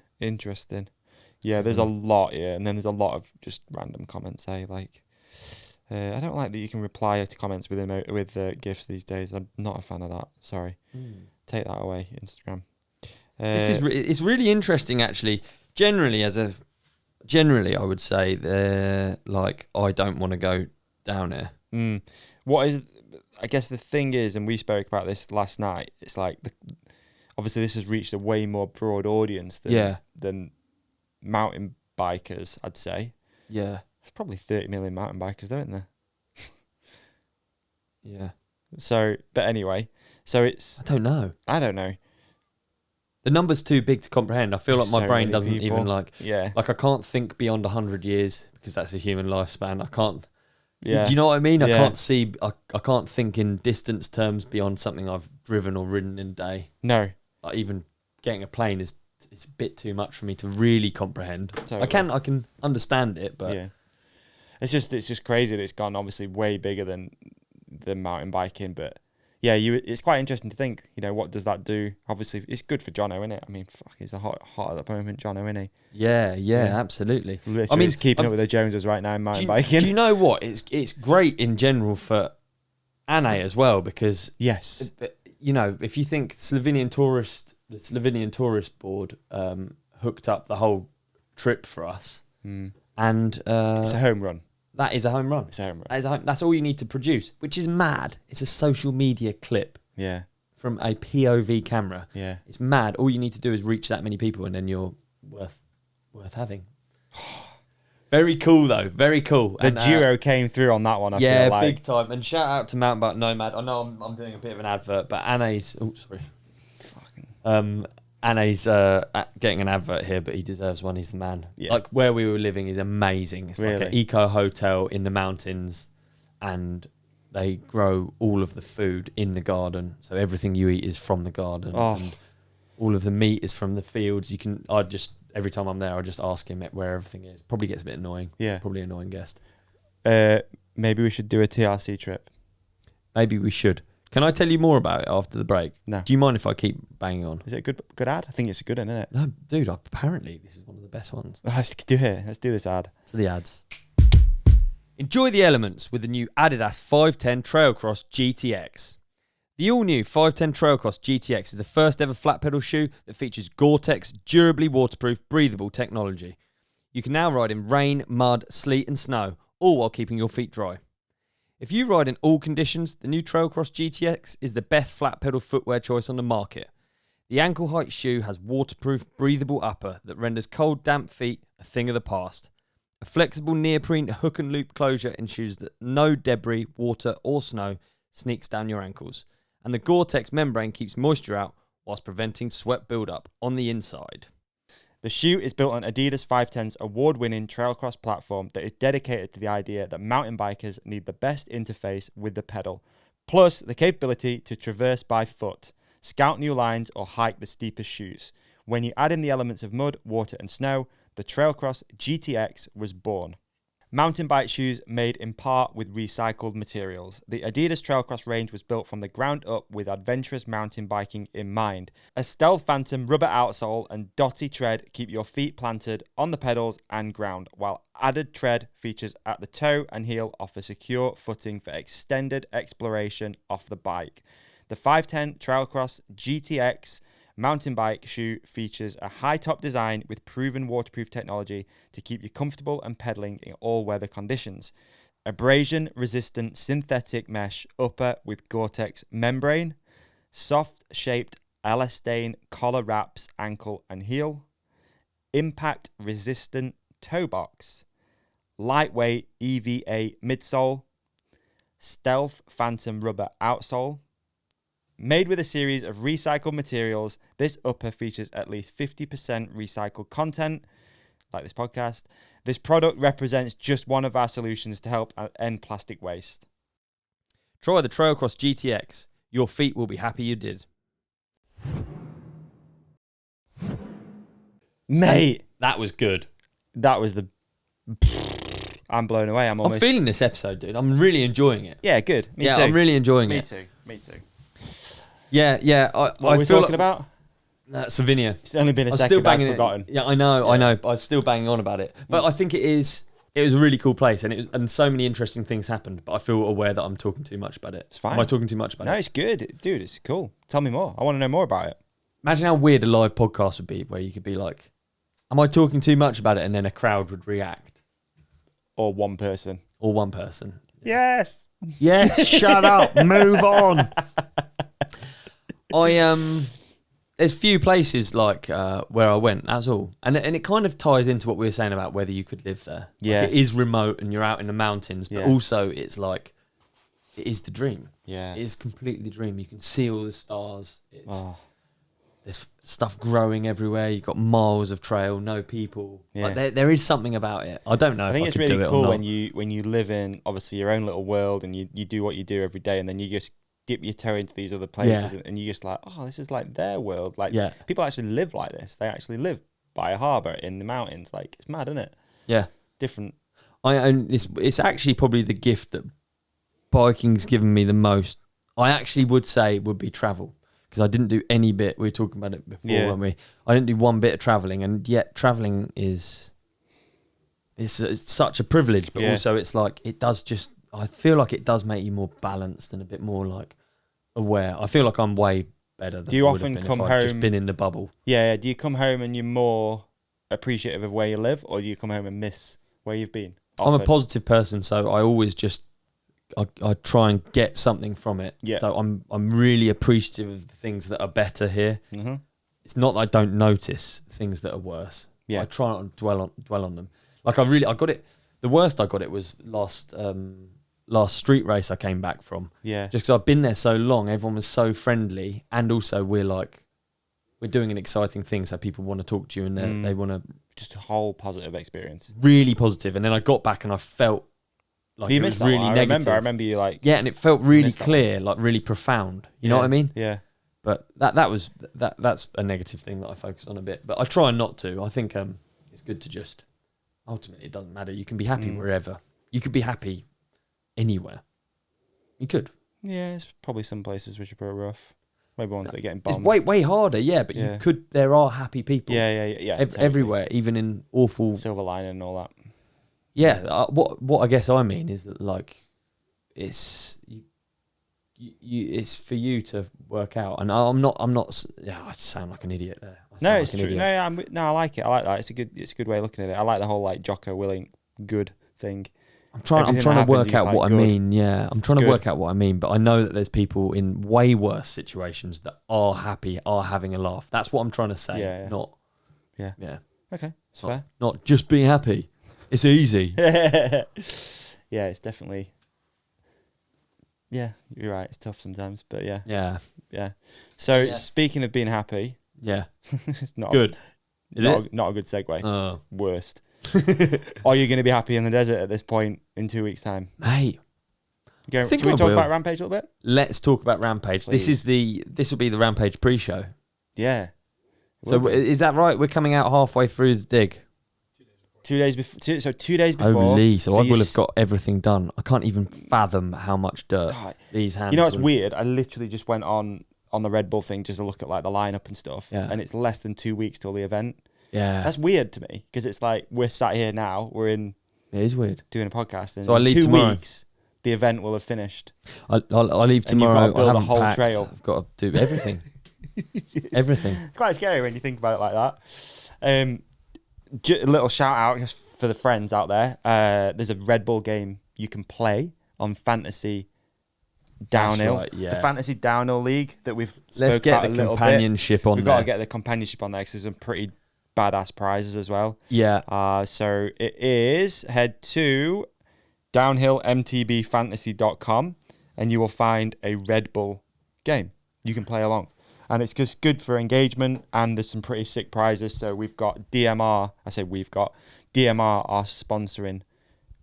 Yeah, there's a lot here, and then there's a lot of just random comments. I don't like that you can reply to comments with GIFs these days. I'm not a fan of that. Sorry. Take that away, Instagram. It's really interesting, actually. Generally, I would say they're like, I don't want to go down here. What is? I guess the thing is, and we spoke about this last night. It's like obviously this has reached a way more broad audience than mountain bikers. I'd say. Yeah, there's probably 30 million mountain bikers, don't there? Yeah. So, but anyway, it's. I don't know. The number's too big to comprehend. I feel like my brain doesn't even like I can't think beyond 100 years because that's a human lifespan. I can't. Yeah. Do you know what I mean? I can't see. I can't think in distance terms beyond something I've driven or ridden in a day. No. Like even getting a plane is a bit too much for me to really comprehend. Totally. I can understand it, but it's just crazy that it's gone obviously way bigger than mountain biking, but. Yeah, it's quite interesting to think, what does that do? Obviously, it's good for Jono, isn't it? I mean, he's a hot at the moment, Jono, isn't he? Yeah, absolutely. Literally, he's keeping up with the Joneses right now in mountain biking. Do you know what? It's great in general for Anne as well, because... Yes. If you think the Slovenian Tourist Board hooked up the whole trip for us, and... it's a home run. That is a home run. It's a home run. That's all you need to produce, which is mad. It's a social media clip. Yeah. From a POV camera. Yeah. It's mad. All you need to do is reach that many people, and then you're worth having. Very cool, though. Very cool. The duo came through on that one, I feel like. Yeah, big time. And shout out to Mountain Bike Nomad. I know I'm doing a bit of an advert, but Anne's... Oh, sorry. Anne's getting an advert here, but he deserves one. He's the man. Yeah. Like, where we were living is amazing. It's like an eco hotel in the mountains, and they grow all of the food in the garden. So everything you eat is from the garden, and all of the meat is from the fields. Every time I'm there, I just ask him where everything is. Probably gets a bit annoying. Yeah. Probably an annoying guest. Maybe we should do a TRC trip. Maybe we should. Can I tell you more about it after the break? No. Do you mind if I keep banging on? Is it a good ad? I think it's a good one, isn't it? No, dude, apparently this is one of the best ones. Let's do it. Let's do this ad. So the ads. Enjoy the elements with the new Adidas 510 Trailcross GTX. The all-new 510 Trailcross GTX is the first ever flat pedal shoe that features GORE-TEX durably waterproof breathable technology. You can now ride in rain, mud, sleet and snow, all while keeping your feet dry. If you ride in all conditions, the new Trailcross GTX is the best flat pedal footwear choice on the market. The ankle height shoe has waterproof, breathable upper that renders cold, damp feet a thing of the past. A flexible neoprene hook and loop closure ensures that no debris, water or snow sneaks down your ankles. And the GORE-TEX membrane keeps moisture out whilst preventing sweat buildup on the inside. The shoe is built on Adidas 510's award-winning trailcross platform that is dedicated to the idea that mountain bikers need the best interface with the pedal, plus the capability to traverse by foot, scout new lines or hike the steepest chutes. When you add in the elements of mud, water and snow, the Trailcross GTX was born. Mountain bike shoes made in part with recycled materials. The Adidas Trailcross range was built from the ground up with adventurous mountain biking in mind. A Stealth Phantom rubber outsole and dotty tread keep your feet planted on the pedals and ground, while added tread features at the toe and heel offer secure footing for extended exploration off the bike. The 510 Trailcross GTX mountain bike shoe features a high-top design with proven waterproof technology to keep you comfortable and pedaling in all weather conditions. Abrasion-resistant synthetic mesh upper with GORE-TEX membrane. Soft-shaped elastane collar wraps ankle and heel. Impact-resistant toe box. Lightweight EVA midsole. Stealth Phantom rubber outsole. Made with a series of recycled materials, this upper features at least 50% recycled content, like this podcast. This product represents just one of our solutions to help end plastic waste. Try the Trailcross GTX. Your feet will be happy you did. Mate, that was good. That was the... I'm blown away. I'm feeling this episode, dude. I'm really enjoying it. Yeah, good. Me too. I'm really enjoying it. Me too. Yeah. What are we talking about? Slovenia. It's only been a second, I've forgotten. Yeah, I know. I was still banging on about it. But I think it was a really cool place, and so many interesting things happened, but I feel aware that I'm talking too much about it. It's fine. Am I talking too much about it? No, it's good. Dude, it's cool. Tell me more. I want to know more about it. Imagine how weird a live podcast would be, where you could be like, am I talking too much about it? And then a crowd would react. Or one person. Yes, shut up. Move on. There's few places like where I went, that's all. And it kind of ties into what we were saying about whether you could live there. Yeah. Like, it is remote and you're out in the mountains, but also it's like, it is the dream. Yeah. It is completely the dream. You can see all the stars. There's stuff growing everywhere. You've got miles of trail, no people. Yeah. Like there is something about it. I don't know I if think I it's could really do it cool or not. when you live in, obviously, your own little world and you do what you do every day, and then you just dip your toe into these other places and you just like, oh, this is like their world. Like, people actually live like this. They actually live by a harbour in the mountains. Like, it's mad, isn't it? Yeah. Different. It's actually probably the gift that biking's given me the most. I actually would say would be travel, because I didn't do any bit. We were talking about it before, weren't we? I didn't do one bit of travelling, and yet travelling is it's such a privilege, but also it's like I feel like it does make you more balanced and a bit more like aware. I feel like I'm way better than do you often come home just been in the bubble. Yeah, do you come home and you're more appreciative of where you live, or do you come home and miss where you've been? Often. I'm a positive person, so I always just I try and get something from it. Yeah. So I'm really appreciative of the things that are better here. Mm-hmm. It's not that I don't notice things that are worse. Yeah. I try not to dwell on them. Like I got it. The worst I got it was last street race I came back from. Yeah. Just because I've been there so long, everyone was so friendly, and also we're doing an exciting thing, so people want to talk to you and they want to just a whole positive experience. Really positive. And then I got back and I felt like it was really negative. I remember you like and it felt really clear, like really profound. You know what I mean? Yeah. But that's a negative thing that I focus on a bit. But I try not to. I think it's good to just ultimately it doesn't matter. You can be happy wherever. You could be happy anywhere. You could. Yeah, it's probably some places which are pretty rough. Maybe ones that are getting bombed. It's way harder, but you could. There are happy people. Yeah. Totally. Everywhere, even in awful silver lining and all that. Yeah, what I guess I mean is that like, it's it's for you to work out, and I'm not. Yeah, I sound like an idiot there. No, it's true. No, I like it. I like that. It's a good way of looking at it. I like the whole like Jocko Willink good thing. I'm trying to work out what I mean. Yeah, I'm trying to work out what I mean, but I know that there's people in way worse situations that are happy, are having a laugh. That's what I'm trying to say. Yeah. Not. Yeah. Yeah. Okay, it's fair. Not just being happy. It's easy. Yeah, it's definitely. Yeah, you're right. It's tough sometimes, but yeah. Yeah. So speaking of being happy, it's not good. Not a good segue. Oh. Worst. Are you going to be happy in the desert at this point in 2 weeks' time, mate? Should we talk about Rampage a little bit? Let's talk about Rampage. Please. This will be the Rampage pre-show. Yeah. So is that right? We're coming out halfway through the dig. 2 days before. So 2 days before. Holy, so I will have got everything done. I can't even fathom how much dirt these hands. You know what's weird? I literally just went on the Red Bull thing just to look at like the lineup and stuff. Yeah. And it's less than 2 weeks till the event. Yeah. That's weird to me because it's like we're sat here now. We're in. It is weird. Doing a podcast. And so I leave in 2 tomorrow. weeks, the event will have finished. I leave tomorrow. And you've got to build a the whole trail. I've got to do everything. Everything. It's quite scary when you think about it like that. A little shout out just for the friends out there. There's a Red Bull game you can play on Fantasy Downhill. Right, yeah. The Fantasy Downhill League that we've Let's spoke get about the a little companionship bit. on We've there. got to get the companionship on there because there's some pretty badass prizes as well. Yeah. So it is head to downhillmtbfantasy.com and you will find a Red Bull game you can play along. And it's just good for engagement, and there's some pretty sick prizes. So we've got DMR. I say we've got DMR are sponsoring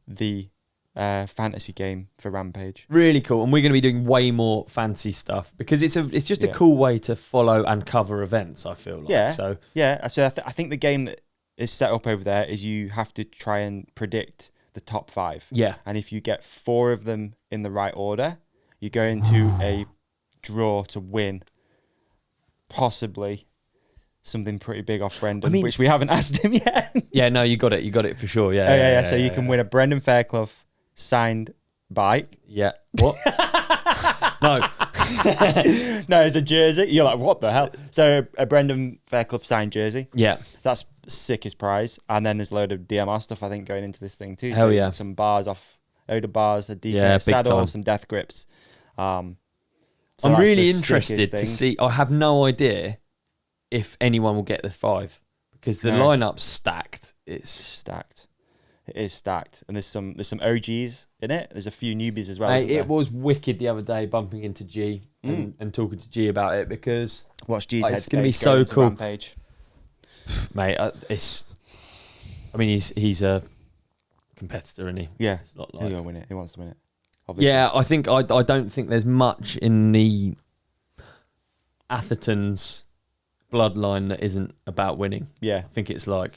the fantasy game for Rampage. Really cool, and we're going to be doing way more fancy stuff because it's just a cool way to follow and cover events. I feel like. Yeah. So I think the game that is set up over there is you have to try and predict the top 5. Yeah. And if you get 4 of them in the right order, you go into a draw to win. Possibly something pretty big off Brendan, which we haven't asked him yet. Yeah, no, you got it for sure. Yeah. Yeah. So you can win a Brendan Fairclough signed bike. Yeah. What? No. No, it's a jersey. You're like, what the hell? So a Brendan Fairclough signed jersey. Yeah. That's sickest prize. And then there's a load of DMR stuff, I think, going into this thing too. Hell so yeah. Some bars off Oda bars, a Deakin big saddle, time. some death grips. So I'm that's really the interested sickest to thing. see. I have no idea if anyone will get the 5 because the lineup's stacked. It's stacked. It is stacked, and there's some OGs in it. There's a few newbies as well. Mate, it was wicked the other day bumping into G and talking to G about it because watch G's head it's going to be space so going into cool, Rampage. mate. He's a competitor, isn't he? Yeah, it's not he's like gonna win it. He wants to win it. Obviously. yeah. I think I don't think there's much in the Atherton's bloodline that isn't about winning. Yeah, I think it's like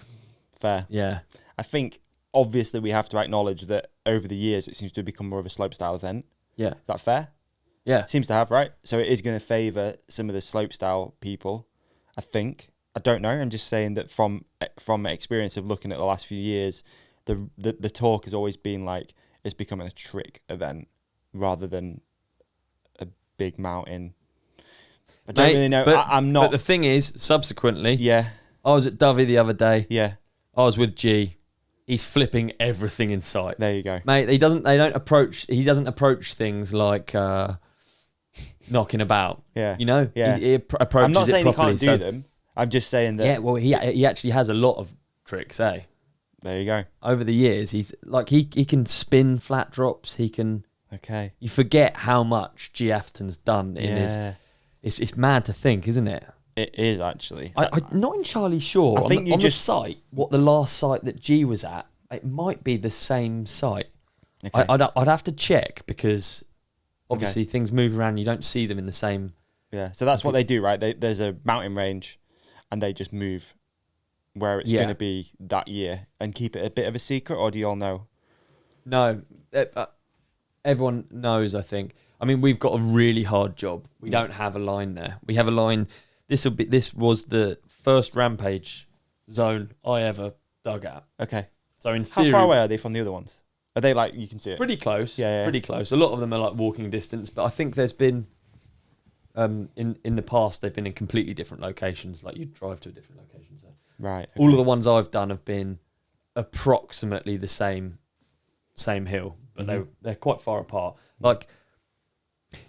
fair. Yeah, I think obviously we have to acknowledge that over the years it seems to have become more of a slopestyle event. Yeah, is that fair? Yeah, seems to have, right? So it is going to favour some of the slopestyle people. I think. I don't know. I'm just saying that from experience of looking at the last few years, the talk has always been like it's becoming a trick event rather than a big mountain. I don't really know. I'm not. But the thing is, subsequently, yeah, I was at Davi the other day. Yeah, I was with G. He's flipping everything in sight. There you go, mate. He doesn't approach things like knocking about. Yeah, you know. Yeah, he approaches. I'm not saying it properly, he can't do them. I'm just saying that. Yeah, well, he actually has a lot of tricks, eh? There you go. Over the years, he's like he can spin flat drops. He can. Okay. You forget how much G Atherton's done in his. It's mad to think, isn't it? It is actually. I'm not entirely sure. I think on the site, what the last site that G was at, it might be the same site. Okay. I'd have to check because obviously things move around. You don't see them in the same. Yeah, so that's what they do, right? There's a mountain range, and they just move where it's going to be that year and keep it a bit of a secret. Or do you all know? No, everyone knows. I think. I mean, we've got a really hard job. We don't have a line there. We have a line. This was the first Rampage zone I ever dug at. Okay. So in theory, how far away are they from the other ones? Are they like you can see it? Pretty close. Yeah. Pretty close. A lot of them are like walking distance, but I think there's been in the past they've been in completely different locations. Like you drive to a different location. So right. Okay. All of the ones I've done have been approximately the same hill, but they're quite far apart. Like.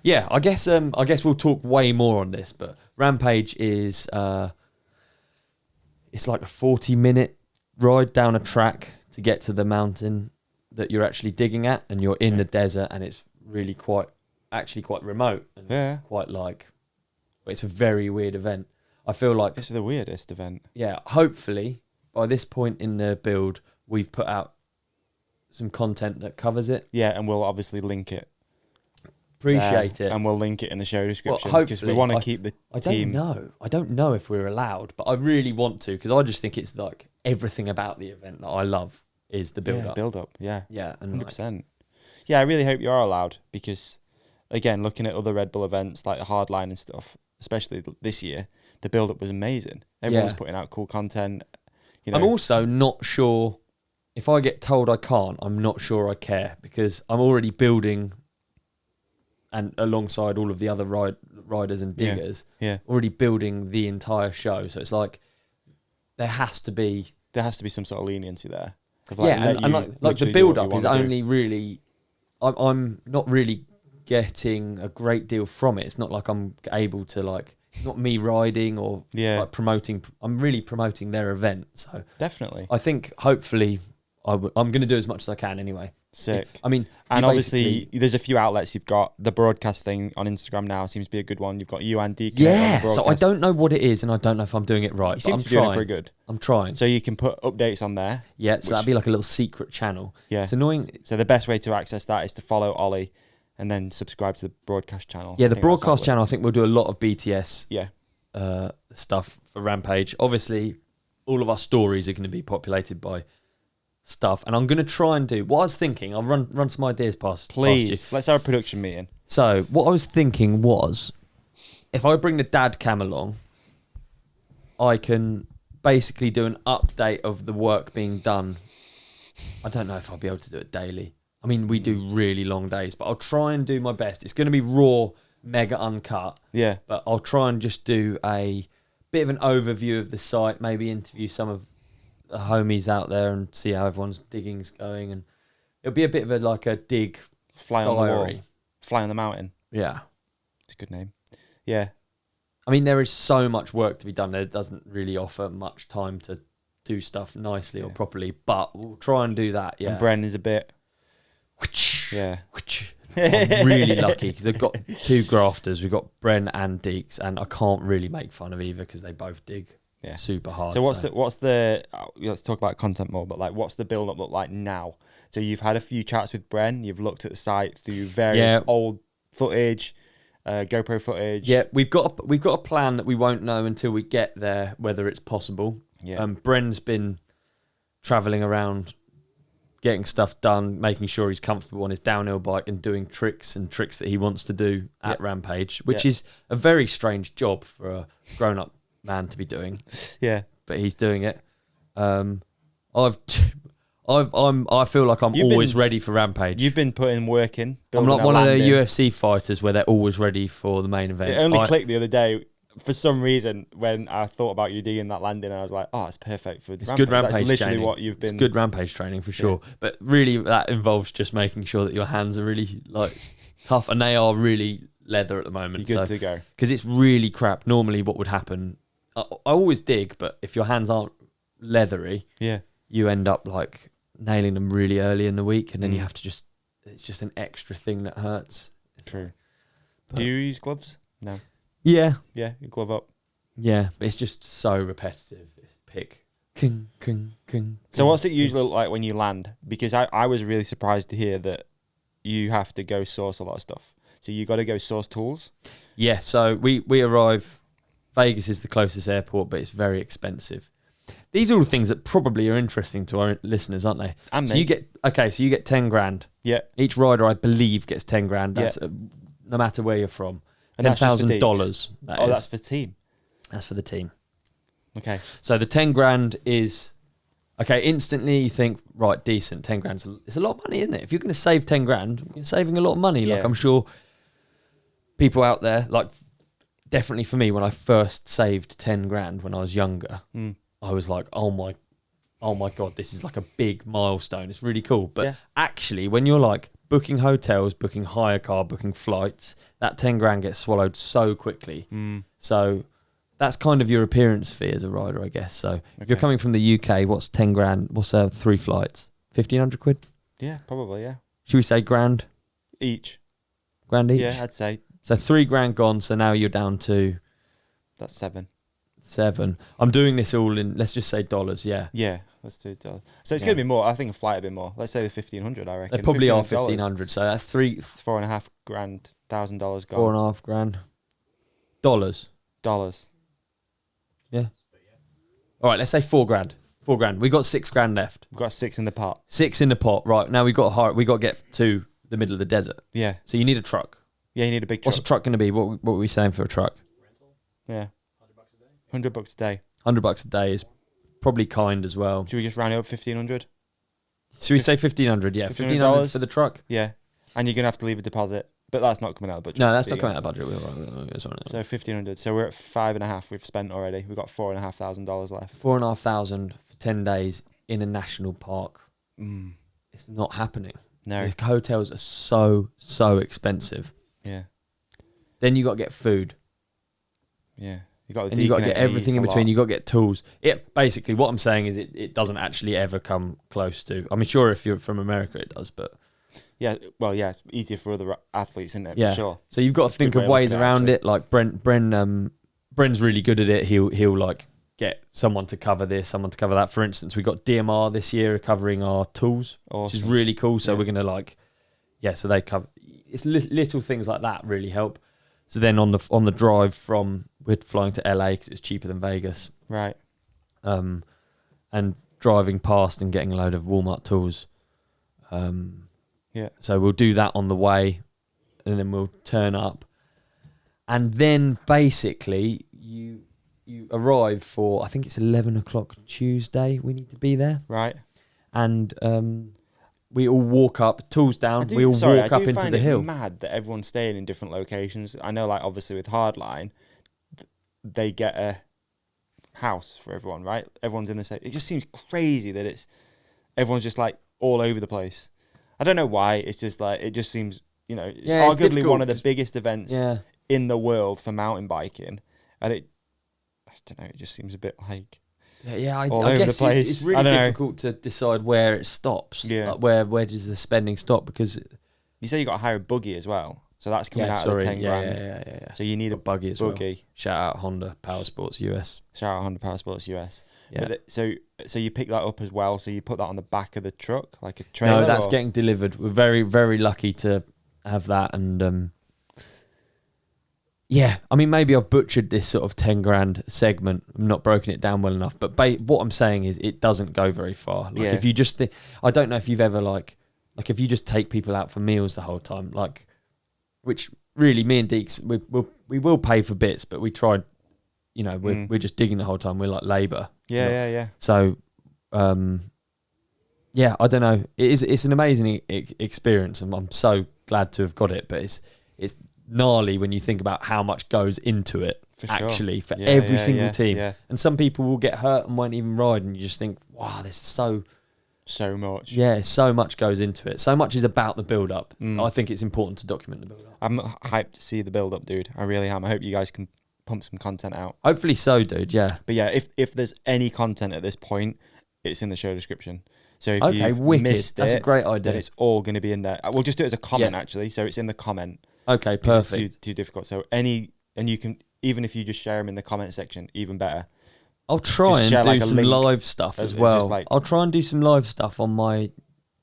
Yeah, I guess we'll talk way more on this, but Rampage is it's like a 40-minute ride down a track to get to the mountain that you're actually digging at, and you're in the desert, and it's really quite remote and quite like it's a very weird event. I feel like it's the weirdest event. Yeah, hopefully by this point in the build we've put out some content that covers it. Yeah, and we'll obviously link it. Appreciate it. And we'll link it in the show description Well, because we want to keep the team. I don't know if we're allowed, but I really want to because I just think it's like everything about the event that I love is the build up. Build up, yeah. Yeah, and 100%. I really hope you are allowed because, again, looking at other Red Bull events like the Hardline and stuff, especially this year, the build up was amazing. Everyone was putting out cool content. You know. I'm also not sure if I get told I can't. I'm not sure I care because I'm already building, and alongside all of the other riders and diggers, already building the entire show. So it's like there has to be some sort of leniency there. Like the build up is only really. I'm not really getting a great deal from it. It's not like I'm able to like. It's not me riding or like promoting. I'm really promoting their event. So definitely, I think hopefully I'm going to do as much as I can anyway. Sick. I mean, and obviously there's a few outlets. You've got the broadcast thing on Instagram now. Seems to be a good one. You've got you and Deakin. Yeah. So I don't know what it is, and I don't know if I'm doing it right. You seem to be doing it pretty good. I'm trying. So you can put updates on there. Yeah. So that'd be like a little secret channel. Yeah. It's annoying. So the best way to access that is to follow Olly, and then subscribe to the broadcast channel. Yeah, the broadcast channel. I think we'll do a lot of BTS. Yeah. Stuff for Rampage. Obviously, all of our stories are going to be populated by stuff, and I'm going to try and do what I was thinking. I'll run some ideas past you. Let's have a production meeting. So what I was thinking was, if I bring the dad cam along, I can basically do an update of the work being done. I don't know if I'll be able to do it daily. I mean, we do really long days, but I'll try and do my best. It's going to be raw, mega uncut. Yeah. But I'll try and just do a bit of an overview of the site, maybe interview some of the homies out there and see how everyone's digging's going. And it'll be a bit of a dig Fly on the wall. Fly on the mountain. Yeah. It's a good name. Yeah. I mean, there is so much work to be done there. It doesn't really offer much time to do stuff nicely or properly, but we'll try and do that, yeah. And Bren is a bit... Yeah. I'm really lucky because they've got two grafters. We've got Bren and Deeks, and I can't really make fun of either because they both dig super hard. So what's the let's talk about content more, but like what's the build up look like now? So you've had a few chats with Bren, you've looked at the site through various old footage, GoPro footage. Yeah, we've got a plan that we won't know until we get there whether it's possible. Yeah. Bren's been traveling around getting stuff done, making sure he's comfortable on his downhill bike and doing tricks that he wants to do at Rampage, which is a very strange job for a grown-up man to be doing. Yeah. But he's doing it. I feel like I'm always ready for Rampage. You've been putting work in. I'm not one of the UFC fighters where they're always ready for the main event. It only clicked the other day. For some reason, when I thought about you digging that landing, I was like, "Oh, it's perfect for Rampage." Good Rampage That's literally training. what you've been. It's good Rampage training for sure. Yeah. But really, that involves just making sure that your hands are really tough, and they are really leather at the moment. You're good to go. Because it's really crap. Normally, what would happen? I always dig, but if your hands aren't leathery, you end up nailing them really early in the week, and then you have to it's just an extra thing that hurts. True. Do you use gloves? No. Yeah. Yeah, you glove up. Yeah, but it's just so repetitive. It's pick. King. So what's it usually look like when you land? Because I was really surprised to hear that you have to go source a lot of stuff. So you got to go source tools? Yeah, so we arrive. Vegas is the closest airport, but it's very expensive. These are all things that probably are interesting to our listeners, aren't they? And so me. you get 10 grand. Yeah. Each rider, I believe, gets 10 grand. That's no matter where you're from. $10,000. That's for team. That's for the team. Okay. So the 10 grand is instantly you think, right, decent. 10 grand. It's a lot of money, isn't it? If you're going to save 10 grand, you're saving a lot of money. Yeah. I'm sure people out there, definitely for me, when I first saved 10 grand when I was younger, I was like, oh my God, this is like a big milestone. It's really cool. But actually, when you're booking hotels, booking hire car, booking flights, that 10 grand gets swallowed so quickly. So that's kind of your appearance fee as a rider, I guess. So if you're coming from the UK, what's 10 grand? What's 3 flights? 1,500 quid? Yeah, probably, yeah. Should we say grand? Each. Grand each? Yeah, I'd say. So 3 grand gone, so now you're down to... That's 7. I'm doing this all in, let's just say dollars, yeah. Yeah, let's do $. So it's going to be more. I think a flight a bit more. Let's say the 1,500, I reckon. They probably are 1,500, so that's 4.5 grand $1,000 gone. $4,500. Dollars. Yeah. All right, let's say $4,000. $4,000. We got $6,000 left. We've got 6 in the pot. 6 in the pot. Right now we got to get to the middle of the desert. Yeah. So you need a truck. Yeah, you need a big truck. What's a truck going to be? What were we saying for a truck? Yeah. $100 a day. $100 a day is probably kind as well. Should we just round it up 1,500? Should we say 1,500? Yeah, $1,500 for the truck. Yeah, and you're gonna have to leave a deposit, but that's not coming out of the budget. No, that's not coming out of the budget. So 1,500. So we're at 5.5. We've spent already. We've got $4,500 left. 4,500 for 10 days in a national park. It's not happening. No, the hotels are so expensive. Yeah. Then you got to get food. Yeah. You got to get everything in between. You got to get tools. It basically, what I'm saying is, it doesn't actually ever come close to. I mean, sure, if you're from America, it does, but yeah, well, yeah, it's easier for other athletes, isn't it? Yeah, for sure. So you've got to think of ways around it. Like Bren's really good at it. He'll like get someone to cover this, someone to cover that. For instance, we got DMR this year covering our tools, which is really cool. So we're gonna so they cover. It's little things like that really help. So then on the drive we're flying to LA because it's cheaper than Vegas. Right. And driving past and getting a load of Walmart tools. Yeah. So we'll do that on the way, and then we'll turn up. And then basically you arrive for, I think it's 11 o'clock Tuesday. We need to be there. Right. And we all walk up, tools down. We all walk up into the hill. It's mad that everyone's staying in different locations. I know, like, obviously with Hardline, they get a house for everyone, right? Everyone's in the same. It just seems crazy that everyone's just like all over the place. I don't know why. It's just like, it just seems, it's arguably one of the biggest events in the world for mountain biking, and I don't know. It just seems a bit like. I over guess the place. It's really difficult to decide where it stops. Yeah. Like where does the spending stop? Because you say you got to hire a buggy as well, so that's coming out of the $10,000. Yeah. So you need a buggy as well. Shout out Honda Power Sports US. Yeah. But so you pick that up as well. So you put that on the back of the truck, like a trailer. No, that's getting delivered. We're very, very lucky to have that, and yeah, I mean, maybe I've butchered this sort of $10,000 segment. I'm not broken it down well enough. But what I'm saying is, it doesn't go very far. Like if you just think, I don't know if you've ever like if you just take people out for meals the whole time, which really me and Deeks, we will pay for bits, but we tried, we're just digging the whole time. We're like labour. Yeah. So, I don't know. It's an amazing experience, and I'm so glad to have got it. But it's gnarly when you think about how much goes into it for every single team. Yeah. And some people will get hurt and won't even ride, and you just think, wow, there's so much. Yeah, so much goes into it. So much is about the build up. I think it's important to document the build up. I'm hyped to see the build up, dude. I really am. I hope you guys can pump some content out. Hopefully so, dude. Yeah. But yeah, if there's any content at this point, it's in the show description. So if you've missed that's a great idea. then it's all going to be in there. We'll just do it as a comment actually. So it's in the comment. Okay, perfect. It's too difficult. So and you can, even if you just share them in the comment section, even better. I'll try and do some live stuff as well. I'll try and do some live stuff on my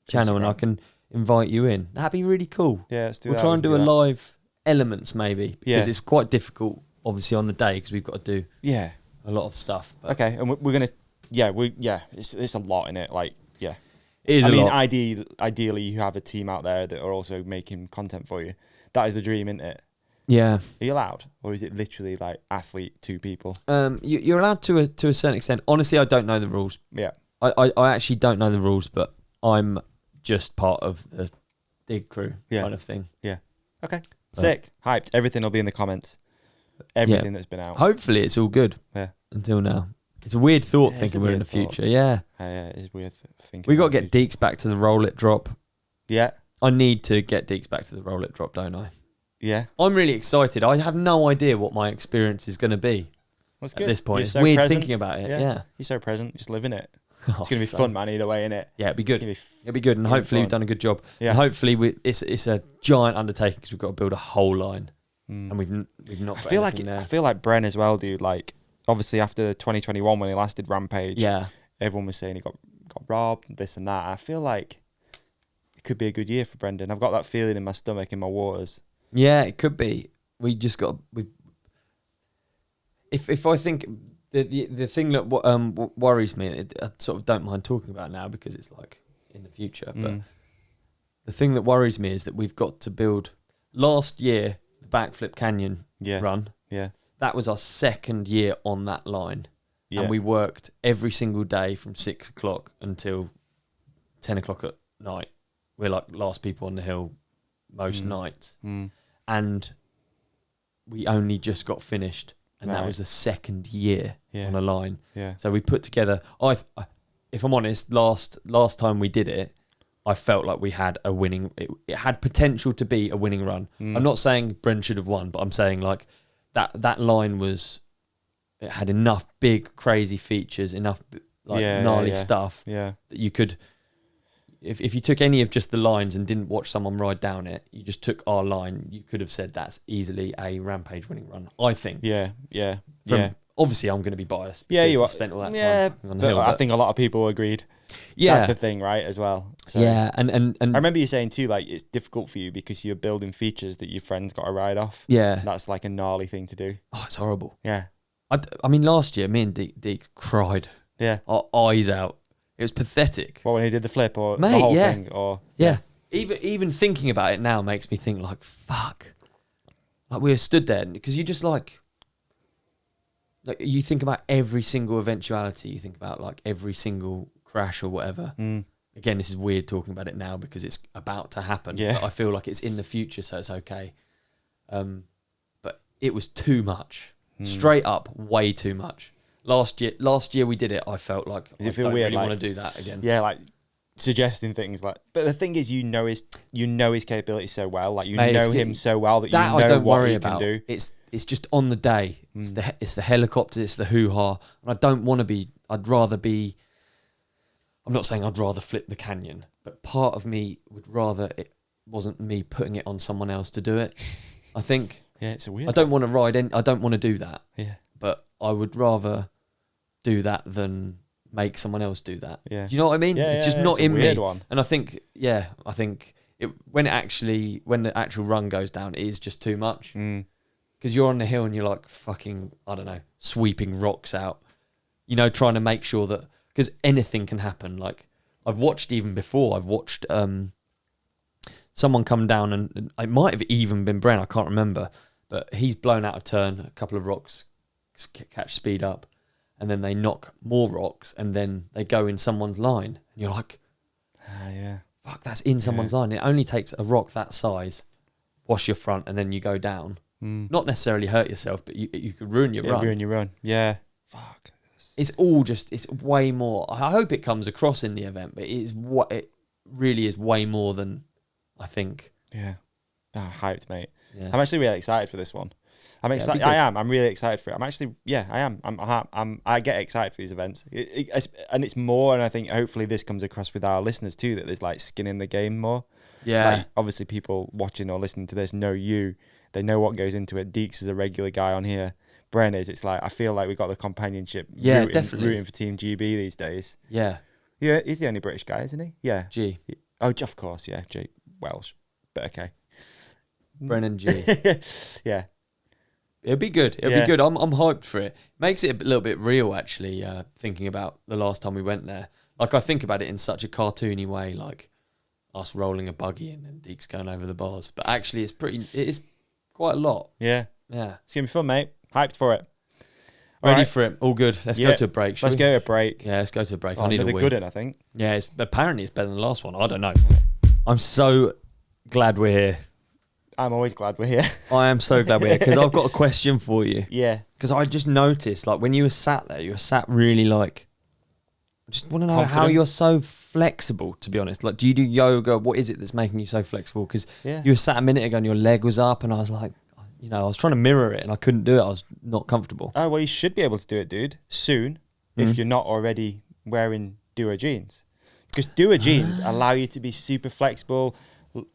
channel, and I can invite you in. That'd be really cool. Yeah, let's do that. We'll try and do a live elements maybe, because it's quite difficult, obviously, on the day, because we've got to do a lot of stuff. But okay, and we're gonna it's a lot in it. Like it is. I mean, ideally, you have a team out there that are also making content for you. That is the dream, isn't it? Yeah. Are you allowed, or is it literally like athlete 2 people? You're allowed to a certain extent. Honestly, I don't know the rules. Yeah. I actually don't know the rules, but I'm just part of the dig crew kind of thing. Yeah. Okay. Sick. Hyped. Everything will be in the comments. Everything that's been out. Hopefully, it's all good. Yeah. Until now. It's a weird thought thinking we're in the future. Yeah. Yeah, it is weird thinking. We got to get Deeks back to the roll it drop. Yeah. I need to get Deeks back to the roll it drop, don't I? Yeah. I'm really excited. I have no idea what my experience is going to be. That's good. At this point. You're It's so weird present. thinking about it. Yeah. You're so present. Just living it. It's going to be fun, man, either way, innit? Yeah, it'd be good. It'd be good. And hopefully we've done a good job. Yeah. And hopefully it's a giant undertaking, because we've got to build a whole line. And we've not got anything there. I feel like Bren as well, dude. Like, obviously after 2021 when he last did Rampage, everyone was saying he got robbed, this and that. I feel like it could be a good year for Brendan. I've got that feeling in my stomach, in my waters. Yeah, it could be. We just got. If I think the thing that worries me, I sort of don't mind talking about now because it's like in the future. But the thing that worries me is that we've got to build. Last year, the Backflip Canyon run. Yeah. That was our second year on that line, and we worked every single day from 6 o'clock until 10 o'clock at night. We're like last people on the hill most nights, and we only just got finished. And that was the second year on a line. Yeah. So we put together. If I'm honest, last time we did it, I felt like we had a winning. It had potential to be a winning run. I'm not saying Bren should have won, but I'm saying like that line was. It had enough big crazy features, enough like gnarly stuff that you could. If you took any of just the lines and didn't watch someone ride down it, you just took our line, you could have said that's easily a Rampage winning run, I think. Obviously, I'm going to be biased. Yeah, you are. Spent all that time on the hill, I think a lot of people agreed. Yeah. That's the thing, right, as well. So, yeah, and I remember you saying too, like, it's difficult for you because you're building features that your friend's got to ride off. Yeah. That's like a gnarly thing to do. Oh, it's horrible. Yeah. I mean, last year, me and Deke cried. Yeah. Our eyes out. It was pathetic. What, when he did the flip or Mate, the whole thing? Or Even thinking about it now makes me think like, fuck. Like we were stood there because you just like you think about every single eventuality. You think about like every single crash or whatever. Again, this is weird talking about it now because it's about to happen. Yeah. But I feel like it's in the future, so it's okay. But it was too much. Straight up, way too much. Last year we did it. I felt like Does it I feel don't weird, really like, want to do that again. Yeah, like suggesting things like. But the thing is, you know his capabilities so well. Like you know him so well that you know I don't what worry he about. can do. It's just on the day. It's the helicopter. It's the hoo-ha. And I don't want to be. I'd rather be. I'm not saying I'd rather flip the canyon, but part of me would rather it wasn't me putting it on someone else to do it. I think. Yeah, it's a weird. I don't want to ride. I don't want to do that. Yeah. But I would rather do that than make someone else do that. Yeah. Do you know what I mean? Yeah, it's just not in me. One. And I think when the actual run goes down, it is just too much. Because you're on the hill and you're like fucking, I don't know, sweeping rocks out. You know, trying to make sure that because anything can happen. Like I've watched even before. I've watched someone come down and it might have even been Bren. I can't remember, but he's blown out of turn. A couple of rocks catch speed up. And then they knock more rocks, and then they go in someone's line. And you're like, fuck, that's in someone's line. It only takes a rock that size, wash your front, and then you go down. Not necessarily hurt yourself, but you could ruin your run. Ruin your run. Yeah. Fuck. It's all just, it's way more. I hope it comes across in the event, but it really is way more than I think. Yeah. Hyped, mate. Yeah. I'm actually really excited for this one. I'm excited. I am. I'm really excited for it. I'm actually, I am. I get excited for these events, and it's more. And I think hopefully this comes across with our listeners too, that there's like skin in the game more. Yeah. Like, obviously, people watching or listening to this know you. They know what goes into it. Deeks is a regular guy on here. Bren is. It's like I feel like we got the companionship. Yeah, definitely rooting for Team GB these days. Yeah. Yeah, he's the only British guy, isn't he? Yeah. G. Oh, of course. Yeah, G. Welsh, but okay. Brennan G. Yeah. It'll be good. It'll be good. I'm hyped for it. Makes it a little bit real, actually, thinking about the last time we went there. Like, I think about it in such a cartoony way, like us rolling a buggy in and Deeks going over the bars. But actually, it is quite a lot. Yeah. Yeah. It's going to be fun, mate. Hyped for it. Ready for it. All good. Let's go to a break, Let's go to a break. Yeah, let's go to a break. Oh, I need a wee. good one, I think. Yeah, apparently it's better than the last one. I don't know. I'm so glad we're here. I'm always glad we're here. I am so glad we're here because I've got a question for you. Yeah. Because I just noticed, like, when you were sat there, you were sat really, like, I just want to know how you're so flexible, to be honest. Like, do you do yoga? What is it that's making you so flexible? Because you were sat a minute ago and your leg was up and I was like, you know, I was trying to mirror it and I couldn't do it. I was not comfortable. Oh, well, you should be able to do it, dude, soon, if you're not already wearing Duo jeans. Because Duo jeans allow you to be super flexible,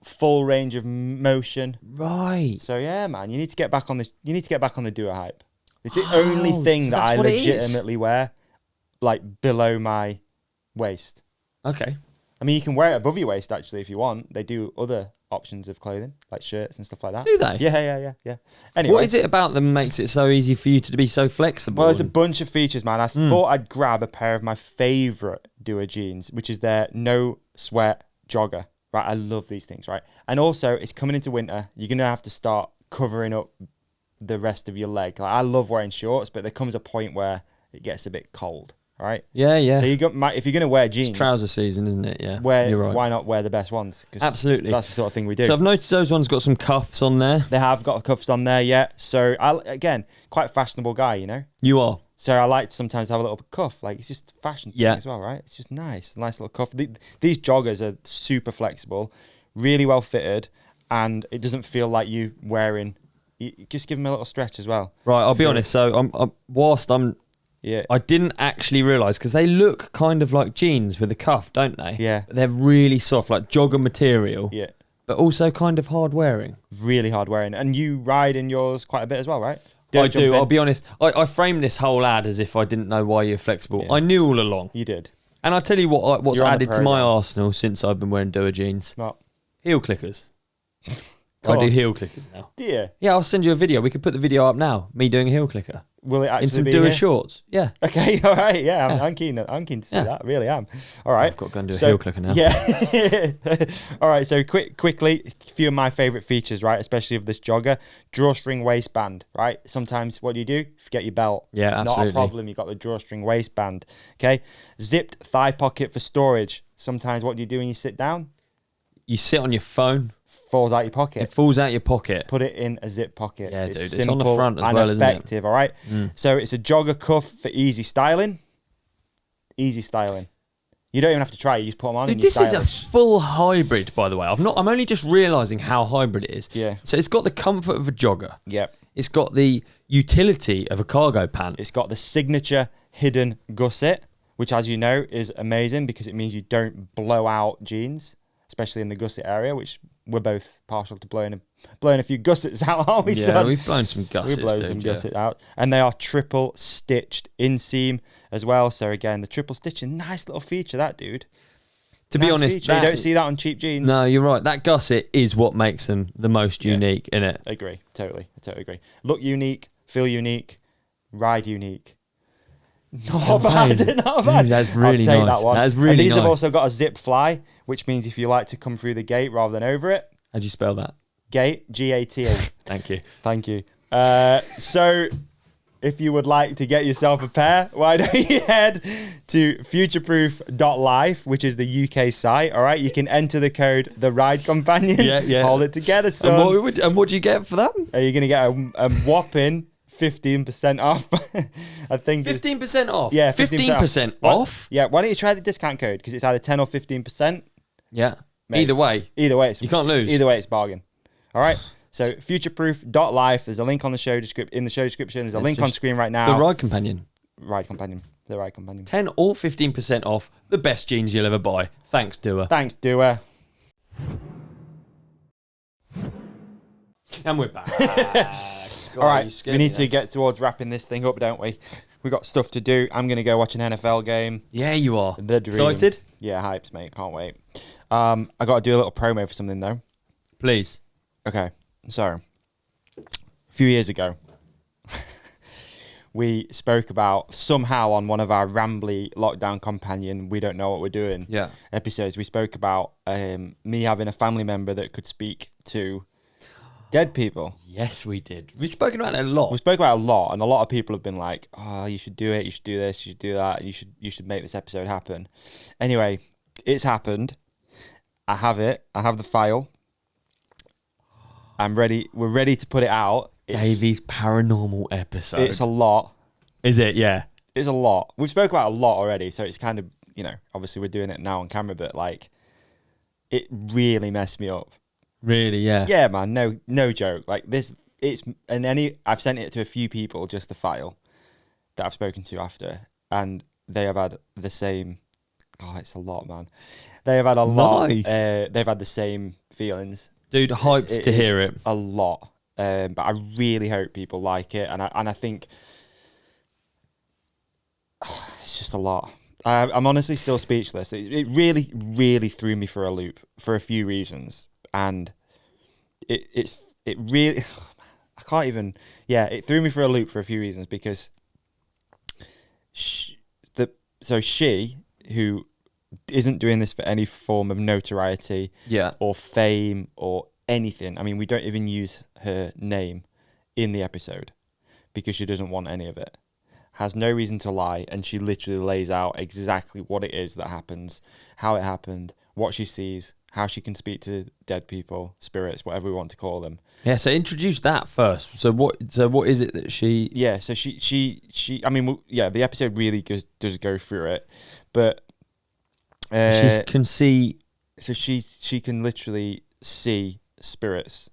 full range of motion. Right. So yeah, man, you need to get back on the Duo hype. It's the only thing that I legitimately wear, like below my waist. Okay. I mean, you can wear it above your waist actually if you want. They do other options of clothing, like shirts and stuff like that. Do they? Yeah. Anyway, What is it about them makes it so easy for you to be so flexible? well, there's a bunch of features, man. I thought I'd grab a pair of my favourite Duo jeans, which is their no sweat jogger. Right, I love these things, right? And also, it's coming into winter. You're going to have to start covering up the rest of your leg. Like, I love wearing shorts, but there comes a point where it gets a bit cold, right? Yeah. So if you're going to wear jeans, it's trouser season, isn't it? Yeah. You're right. Why not wear the best ones? 'Cause absolutely. that's the sort of thing we do. So I've noticed those ones got some cuffs on there. They have got cuffs on there, yeah. So again, quite a fashionable guy, you know. You are. So I like to sometimes have a little cuff. Like, it's just fashion thing as well, right? It's just nice little cuff. These joggers are super flexible, really well fitted, and it doesn't feel like you wearing. You just give them a little stretch as well. Right, I'll be honest. So I didn't actually realise, because they look kind of like jeans with a cuff, don't they? Yeah. But they're really soft, like jogger material. Yeah. But also kind of hard wearing. Really hard wearing. And you ride in yours quite a bit as well, right? I do. I'll be honest. I framed this whole ad as if I didn't know why you're flexible. Yeah. I knew all along. You did. And I'll tell you what's added to my arsenal since I've been wearing Duo jeans. What? Heel clickers. I do heel clickers now. Do you? Yeah, I'll send you a video. We could put the video up now. Me doing a heel clicker. Will it actually in some be Duo here? shorts? Yeah. Okay. All right. Yeah. I'm keen. I'm keen to see that. I really am. All right. I've got to go and do a heel clicker now. Yeah. All right. So quickly, a few of my favorite features, right? Especially of this jogger, drawstring waistband, right? Sometimes what do? Forget your belt. Yeah, absolutely. Not a problem. You got the drawstring waistband. Okay. Zipped thigh pocket for storage. Sometimes what do you do when you sit down? You sit on your phone. Falls out your pocket. It falls out your pocket. Put it in a zip pocket. Yeah, it's dude. simple It's on the front as and well, effective, isn't it? all right? So it's a jogger cuff for easy styling. Easy styling. You don't even have to try. You just put them on. Dude, and you're this is a stylish. full hybrid, by the way. I'm only just realising how hybrid it is. Yeah. So it's got the comfort of a jogger. Yep. It's got the utility of a cargo pant. It's got the signature hidden gusset, which, as you know, is amazing because it means you don't blow out jeans, especially in the gusset area, which we're both partial to blowing a few gussets out, aren't we, Yeah, son? we've blown some gussets, We've blown some gussets out. And they are triple stitched inseam as well. So again, the triple stitching, nice little feature, that, dude. To be honest, you don't see that on cheap jeans. No, you're right. That gusset is what makes them the most unique, innit? I agree. Totally. I totally agree. Look unique, feel unique, ride unique. Not bad. Not bad. Dude, that's really I'll take nice. that one. That's really and these nice. have also got a zip fly, which means if you like to come through the gate rather than over it. How'd you spell that? Gate, G-A-T-A. Thank you. Thank you. So if you would like to get yourself a pair, why don't you head to futureproof.life, which is the UK site, all right? You can enter the code The Ride Companion. Yeah. Hold it together, son. And what do you get for that? Are you going to get a whopping 15% off? I think 15% off? Yeah, 15% off? Yeah, why don't you try the discount code? Because it's either 10 or 15%. Yeah. Mate. Either way, you can't lose. Either way, it's bargain. All right. So futureproof.life. There's a link on the show in the show description. There's a link on screen right now. The Ride Companion. The Ride Companion. 10 or 15% off. The best jeans you'll ever buy. Thanks, Doer. Thanks, Doer. And we're back. All right. We need to get towards wrapping this thing up, don't we? We got stuff to do. I'm going to go watch an NFL game. Yeah, you are. The dream. Excited? Yeah, hypes, mate. Can't wait. I got to do a little promo for something, though. Please. Okay. So, a few years ago, we spoke about, somehow on one of our rambly lockdown companion, we don't know what we're doing episodes, we spoke about me having a family member that could speak to dead people. Yes, we did. We've spoken about it a lot. We spoke about it a lot, and a lot of people have been like, oh, you should do it, you should do this, you should do that, you should make this episode happen. Anyway, it's happened. I have it. I have the file. I'm ready. We're ready to put it out. Davy's paranormal episode. It's a lot. Is it? Yeah. It's a lot. We've spoken about a lot already, so it's kind of, obviously we're doing it now on camera, but like, it really messed me up. Really? Yeah. Yeah, man. No joke. Like this, I've sent it to a few people, just the file that I've spoken to after, and they have had the same. Oh, it's a lot, man. They have had a lot. They've had the same feelings. Dude, hyped to hear it. A lot. But I really hope people like it, and I think it's just a lot. I'm honestly still speechless. It really, really threw me for a loop for a few reasons, and it really, I can't even, it threw me for a loop for a few reasons, because she, who isn't doing this for any form of notoriety or fame or anything. I mean, we don't even use her name in the episode because she doesn't want any of it. Has no reason to lie, and she literally lays out exactly what it is that happens, how it happened, what she sees, how she can speak to dead people, spirits, whatever we want to call them. Yeah, so introduce that first. So what is it that she... Yeah, so she I mean, the episode really does go through it, but... she can see... So she can literally see spirits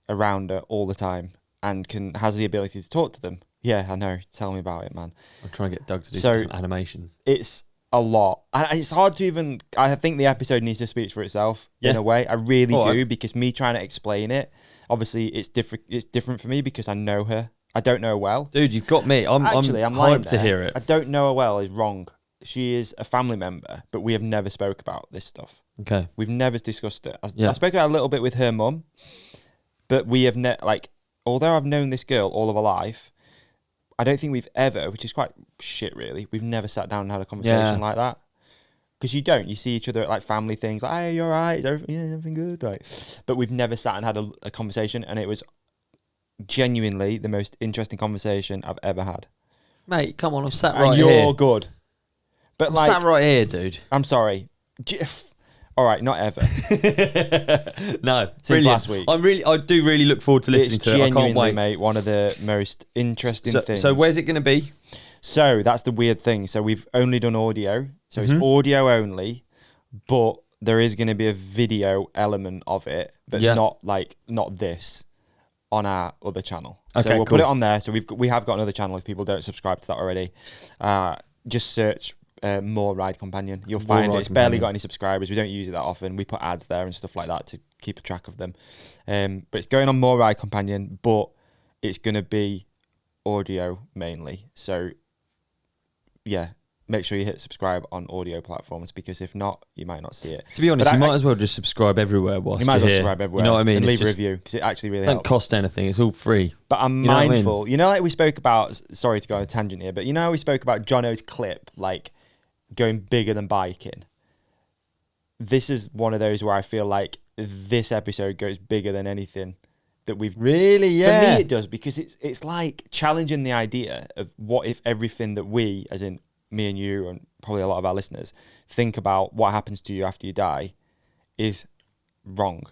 around her all the time, and has the ability to talk to them. Yeah, I know. Tell me about it, man. I'm trying to get Doug to do some animations. It's a lot. It's hard to even... I think the episode needs to speak for itself in a way. I really do, because me trying to explain it, obviously it's different. It's different for me because I know her. I don't know her well. Dude, you've got me. I'm hyped to hear it. I don't know her well is wrong. She is a family member, but we have never spoke about this stuff. Okay. We've never discussed it. I spoke about it a little bit with her mum, but we have although I've known this girl all of her life, I don't think we've ever, which is quite shit really, we've never sat down and had a conversation like that. Because you see each other at like family things, like, hey, you all right? Is everything good? Like, but we've never sat and had a conversation, and it was genuinely the most interesting conversation I've ever had. Mate, come on, I'm sat right here. here. You're good. But I'm sat right here, dude. I'm sorry. All right, not ever. No, since last week. I do really look forward to listening to it. I can't wait, mate. One of the most interesting things. So where's it going to be? So that's the weird thing. So we've only done audio, so it's audio only, but there is going to be a video element of it, but not this on our other channel. Okay, so we'll put it on there. So we have got another channel if people don't subscribe to that already. Just search. More Ride Companion. You'll find it's barely got any subscribers. We don't use it that often. We put ads there and stuff like that to keep a track of them. But it's going on More Ride Companion, but it's going to be audio mainly. So yeah, make sure you hit subscribe on audio platforms, because if not, you might not see it. To be honest, you might as well just subscribe everywhere whilst you might as well here. subscribe everywhere. You know what I mean? And leave a review, because it actually really helps. Don't cost anything. It's all free. But I'm mindful. You know, like we spoke about, sorry to go on a tangent here, but you know how we spoke about Jono's clip, like going bigger than biking? This is one of those where I feel like this episode goes bigger than anything that we've... Really? Yeah. For me, it does, because it's like challenging the idea of what if everything that we, as in me and you, and probably a lot of our listeners, think about what happens to you after you die is wrong.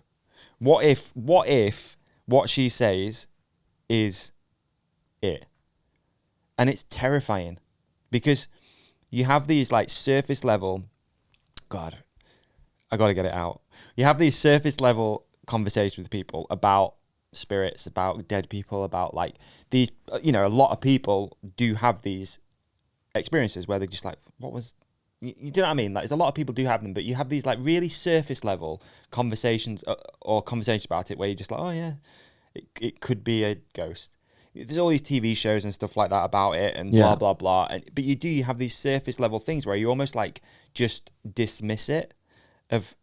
What if what she says is it? And it's terrifying, because you have these like surface level... God, I got to get it out. You have these surface level conversations with people about spirits, about dead people, about like these, a lot of people do have these experiences where they're just like, what was, you know what I mean? Like, there's a lot of people do have them, but you have these like really surface level conversations or conversations about it where you're just like, oh yeah, it could be a ghost. There's all these TV shows and stuff like that about it, and blah, blah, blah. But you have these surface level things where you almost like just dismiss it of,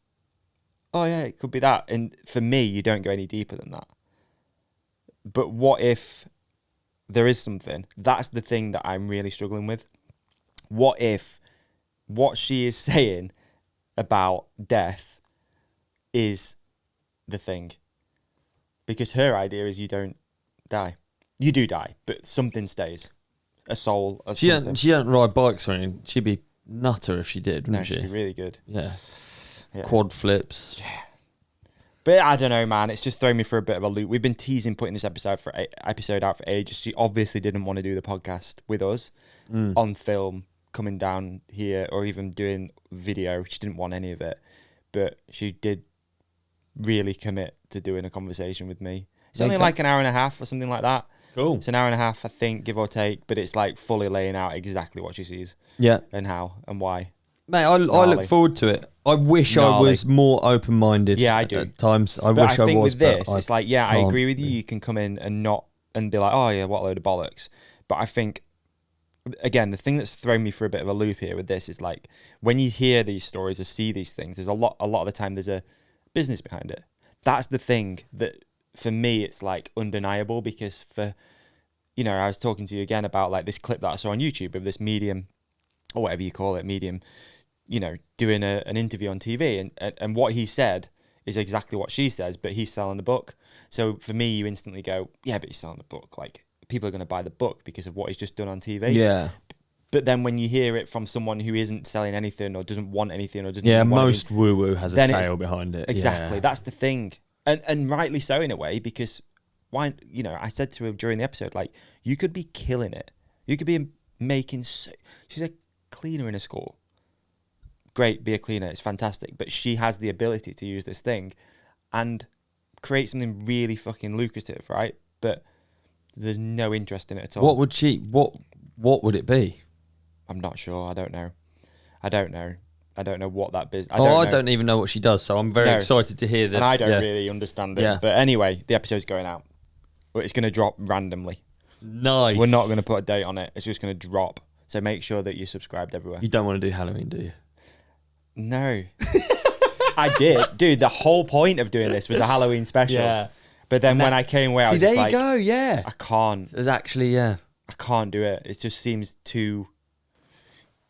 oh yeah, it could be that. And for me, you don't go any deeper than that. But what if there is something? That's the thing that I'm really struggling with. What if what she is saying about death is the thing? Because her idea is you don't die. You do die, but something stays. A soul or something. She don't ride bikes or anything. She'd be nutter if she did, wouldn't she? She'd be really good. Yeah. Quad flips. Yeah. But I don't know, man. It's just thrown me for a bit of a loop. We've been teasing putting this episode out for ages. She obviously didn't want to do the podcast with us on film, coming down here, or even doing video. She didn't want any of it. But she did really commit to doing a conversation with me. It's only like an hour and a half or something like that. Cool. It's an hour and a half, I think, give or take. But it's like fully laying out exactly what she sees. Yeah. And how and why. Mate, I look forward to it. I wish I was more open-minded. Yeah, I do. At times, I but wish I think was. With this, it's like, yeah, I agree with you. You can come in and be like, oh yeah, what a load of bollocks. But I think, again, the thing that's thrown me for a bit of a loop here with this is like, when you hear these stories or see these things, there's a lot of the time there's a business behind it. that's the thing that for me it's like undeniable, because I was talking to you again about like this clip that I saw on YouTube of this medium, or whatever you call it, medium, doing an interview on TV, and what he said is exactly what she says, but he's selling the book. So for me, you instantly go, yeah, but he's selling the book. Like, people are going to buy the book because of what he's just done on TV. Yeah. But then when you hear it from someone who isn't selling anything or doesn't want anything or doesn't yeah, want most woo-woo has a sale behind it. Exactly. Yeah. That's the thing. And rightly so in a way, because why, I said to her during the episode, like, you could be killing it. You could be making, she's a cleaner in a school. Great, be a cleaner, it's fantastic. But she has the ability to use this thing and create something really fucking lucrative, right? But there's no interest in it at all. What would it be? I'm not sure. I don't know what that business. I don't even know what she does, so I'm very excited to hear that. And I don't really understand it. Yeah. But anyway, the episode's going out. It's going to drop randomly. Nice. We're not going to put a date on it. It's just going to drop. So make sure that you're subscribed everywhere. You don't want to do Halloween, do you? No. I did. Dude, the whole point of doing this was a Halloween special. Yeah. But then when I came away, I was just like... there you go, yeah. I can't. There's actually, I can't do it. It just seems too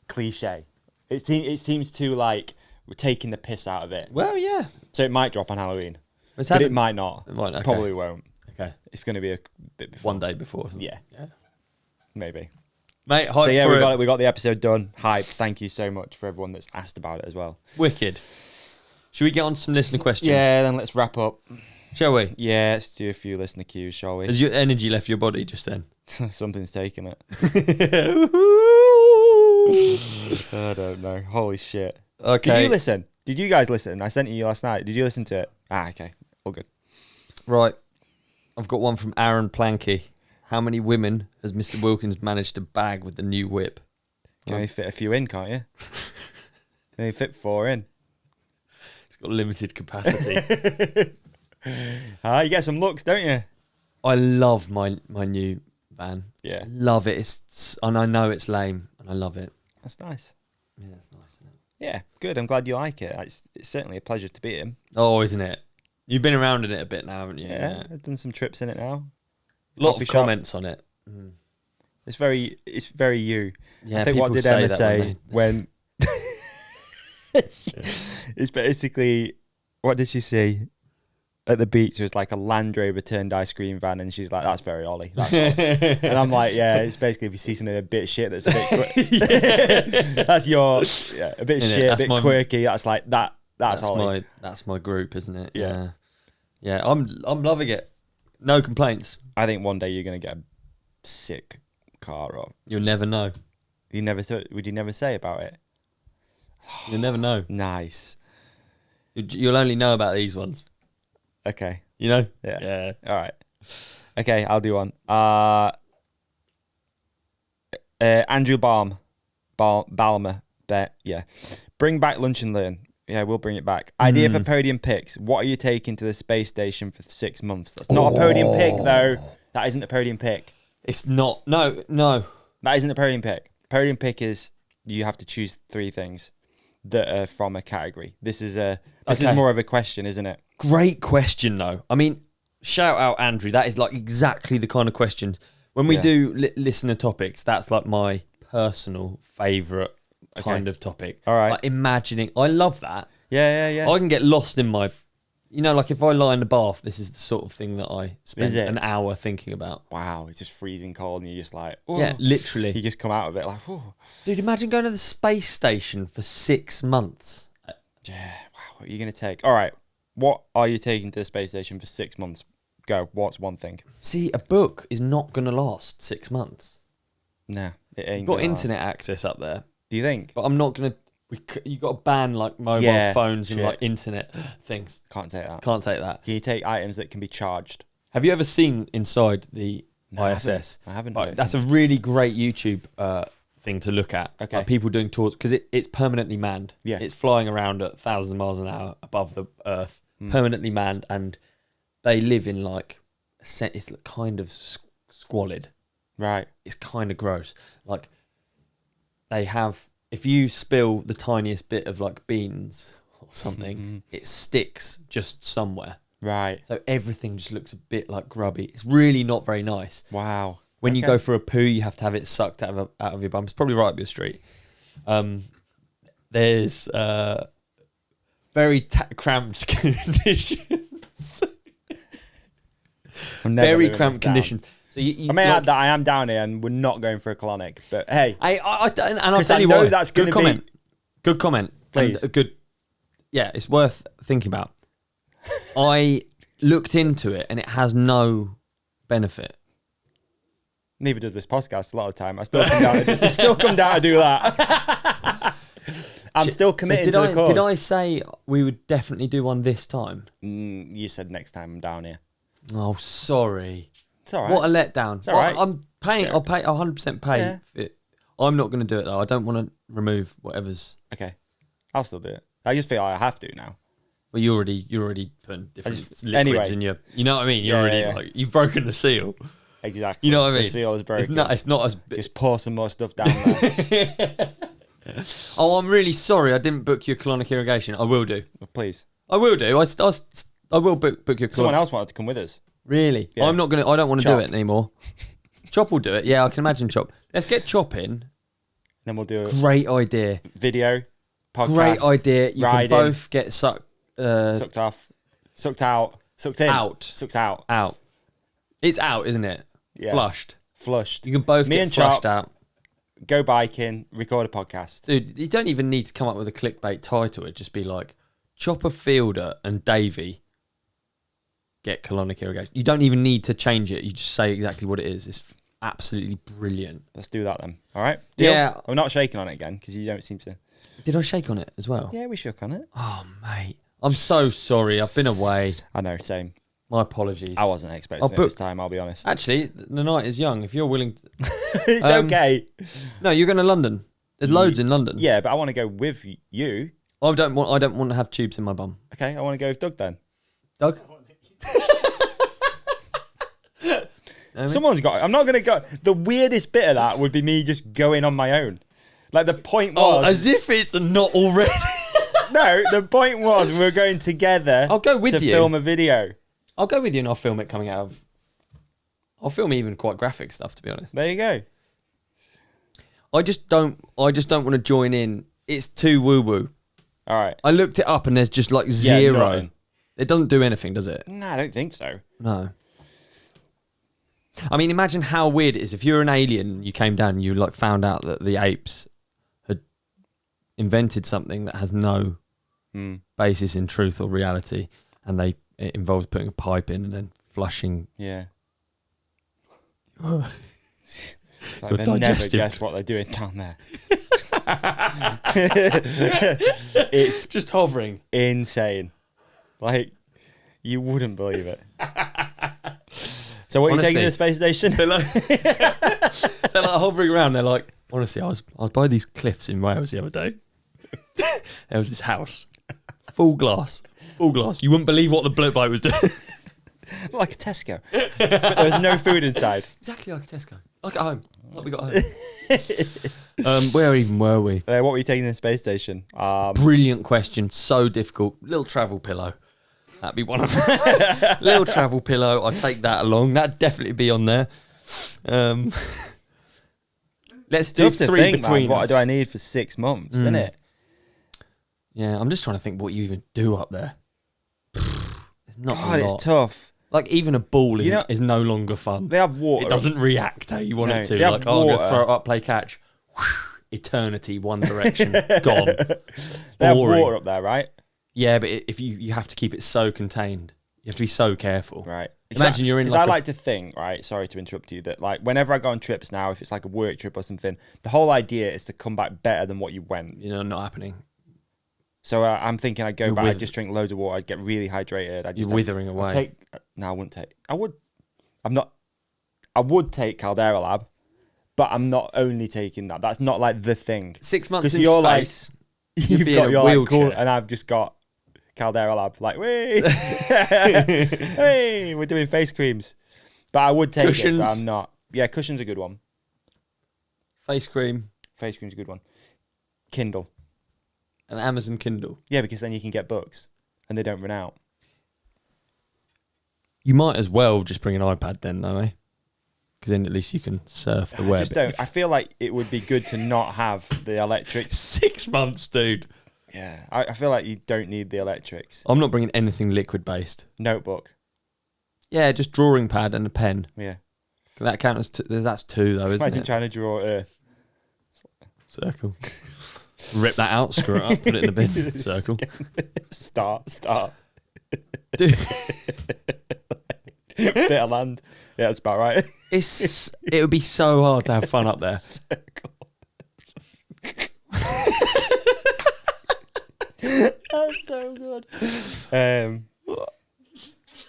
cliche. It seems too like we're taking the piss out of it. Well, yeah. So it might drop on Halloween. But it might not. It might, okay. Probably won't. Okay. It's going to be a bit before. One day before. Yeah. Maybe. Mate, hype. So yeah, for we got the episode done. Hype. Thank you so much for everyone that's asked about it as well. Wicked. Should we get on to some listener questions? Yeah, then let's wrap up. Shall we? Yeah, let's do a few listener cues, shall we? Has your energy left your body just then? Something's taken it. I don't know. Holy shit. Okay. Did you listen? Did you guys listen? I sent you last night. Did you listen to it? Okay. All good. Right. I've got one from Aaron Planky. How many women has Mr. Wilkins managed to bag with the new whip? Can only fit a few in, can't you? Can only fit 4 in. It's got limited capacity. You get some looks, don't you? I love my new van. Yeah. Love it. And I know it's lame, and I love it. That's nice. Yeah, it's nice, isn't it? Yeah, good. I'm glad you like it. It's certainly a pleasure to be in. Oh, isn't it? You've been around in it a bit now, haven't you? Yeah, I've done some trips in it now. Lot of comments on it. Mm. It's very you. Yeah, I think what did Emma say when Yeah. it's basically, what did she say at the beach? It was like a Land Rover turned ice cream van, and she's like, that's very Ollie. That's Ollie. And I'm like, yeah, it's basically if you see something a bit shit that's a bit that's your a bit shit, a bit quirky, that's like that's Ollie. That's my group, isn't it? Yeah. Yeah, I'm loving it. No complaints. I think one day you're gonna get a sick car, or You'll never know. would you never say about it? You'll never know. Nice. You'll only know about these ones. Okay. You know? Yeah. All right. Okay, I'll do one. Andrew Balmer. Yeah. Bring back Lunch and Learn. Yeah, we'll bring it back. Idea for podium picks. What are you taking to the space station for 6 months? That's not a podium pick, though. That isn't a podium pick. It's not. No. That isn't a podium pick. Podium pick is you have to choose 3 things that are from a category. This is more of a question, isn't it? Great question, though. I mean, shout out Andrew. That is like exactly the kind of question. When we do listener topics, that's like my personal favourite kind of topic. All right. Like imagining. I love that. Yeah. I can get lost in my... like if I lie in the bath, this is the sort of thing that I spend an hour thinking about. Wow, it's just freezing cold and you're just like... Oh. Yeah, literally. You just come out of it like... Oh. Dude, imagine going to the space station for 6 months. Yeah, wow, what are you going to take? All right, what are you taking to the space station for 6 months? Go, what's one thing? See, a book is not going to last 6 months. Nah, it ain't. You've got internet access up there. Do you think? But I'm not going to... You got to ban like mobile phones and like internet things. Can't take that. Can't take that. Can you take items that can be charged? Have you ever seen inside the ISS? I haven't. Right, that's a really great YouTube thing to look at. Okay. Like people doing tours because it's permanently manned. Yeah. It's flying around at 1,000 miles an hour above the Earth, permanently manned, and they live in like it's kind of squalid. Right. It's kind of gross. Like they have. If you spill the tiniest bit of like beans or something, it sticks just somewhere. Right. So everything just looks a bit like grubby. It's really not very nice. Wow. When you go for a poo, you have to have it sucked out of your bum. It's probably right up your street. There's very cramped conditions. Very cramped conditions. So I may add that I am down here and we're not going for a colonic, but hey, I'll tell you what. That's going to be good comment. Please. Yeah, it's worth thinking about. I looked into it and it has no benefit. Neither does this podcast a lot of the time. I still come down to do that. I'm still committed to the cause. Did I say we would definitely do one this time? You said next time I'm down here. Oh, sorry. It's all right. What a letdown. It's all right. I'm paying. I'll 100% pay. Yeah. It. I'm not going to do it though. I don't want to remove whatever's. Okay, I'll still do it. I just feel I have to now. Well, you're already putting different liquids in your. You know what I mean? You're like you've broken the seal. Exactly. You know what I mean? The seal is broken. It's not as. Just pour some more stuff down there. Oh, I'm really sorry. I didn't book your colonic irrigation. I will do. Well, please. I will do. I will book your colonic. Someone else wanted to come with us. Really? Yeah. I'm not gonna. I don't want to do it anymore. Chop will do it. Yeah, I can imagine Chop. Let's get Chop in. Then we'll do a great idea. Video, podcast. Great idea. You riding, can both get sucked off, sucked out, sucked in, sucked out. Out. It's out, isn't it? Yeah. Flushed. You can both get flushed out. Go biking, record a podcast. Dude, you don't even need to come up with a clickbait title. It'd just be like Chopper Fielder and Davi get colonic irrigation. You don't even need to change it. You just say exactly what it is. It's absolutely brilliant. Let's do that then. All right? Deal? Yeah. I'm not shaking on it again because you don't seem to. Did I shake on it as well? Yeah, we shook on it. Oh, mate. I'm so sorry. I've been away. I know, same. My apologies. I wasn't expecting it this time, I'll be honest. Actually, the night is young. If you're willing to... It's okay. No, you're going to London. There's loads in London. Yeah, but I want to go with you. I don't want to have tubes in my bum. Okay, I want to go with Doug then. Doug? Someone's got... I'm not going to go... The weirdest bit of that would be me just going on my own. Like, the point was... Oh, as if it's not already... No, the point was we were going together. I'll go with you. To film a video. I'll go with you and I'll film it coming out of... I'll film even quite graphic stuff, to be honest. There you go. I just don't want to join in. It's too woo-woo. All right. I looked it up and there's just like zero. Nothing. It doesn't do anything, does it? No, I don't think so. No. I mean, imagine how weird it is if you're an alien, you came down and you like found out that the apes had invented something that has no basis in truth or reality, and it involves putting a pipe in and then flushing. Yeah. Your Like they never guess what they're doing down there. It's just hovering. Insane. Like, you wouldn't believe it. So what are you taking to the space station? They're like hovering around. They're like, honestly, I was by these cliffs in Wales the other day. There was this house. Full glass. You wouldn't believe what the bloke was doing. Like a Tesco. But there was no food inside. Exactly like a Tesco. Like at home. Like we got home. Where even were we? What were you taking to the space station? Brilliant question. So difficult. Little travel pillow. That'd be one of them. Little travel pillow. I'd take that along. That'd definitely be on there. Let's do three between us. What do I need for 6 months, isn't it? Yeah, I'm just trying to think what you even do up there. There's not God, a lot. it's tough. Like, even a ball is no longer fun. They have water. It doesn't react how you want it to. Like, I'm going to throw it up, play catch. Eternity, one direction, gone. They have water up there, right? Yeah, but if you have to keep it so contained. You have to be so careful. Right. Imagine you're in Because I like to think, right, sorry to interrupt you, that like whenever I go on trips now, if it's like a work trip or something, the whole idea is to come back better than what you went. You know, not happening. So I'm thinking I'd go back, I'd just drink loads of water, I'd get really hydrated. You're withering away. No, I wouldn't take. I would take Caldera Lab, but I'm not only taking that. That's not like the thing. 6 months in you're space. Like, you've got your like cool, and I've just got Caldera Lab. Like, whey, hey, we're doing face creams. But I would take cushions. it, but I'm not. Yeah, cushion's a good one. Face cream. Face cream's a good one. Kindle. An Amazon Kindle. Yeah, because then you can get books, and they don't run out. You might as well just bring an iPad then, though, eh? Because then at least you can surf the web. I just don't. I feel like it would be good to not have the electrics. 6 months, dude. Yeah, I feel like you don't need the electrics. I'm not bringing anything liquid-based. Notebook. Yeah, just drawing pad and a pen. Yeah. Can that count as that's 2, though, isn't Imagine it? trying to draw Earth. Circle. Rip that out, screw it up, put it in the bin. Circle. Start. Dude. Bit of land. Yeah, that's about right. It would be so hard to have fun up there. That's so good.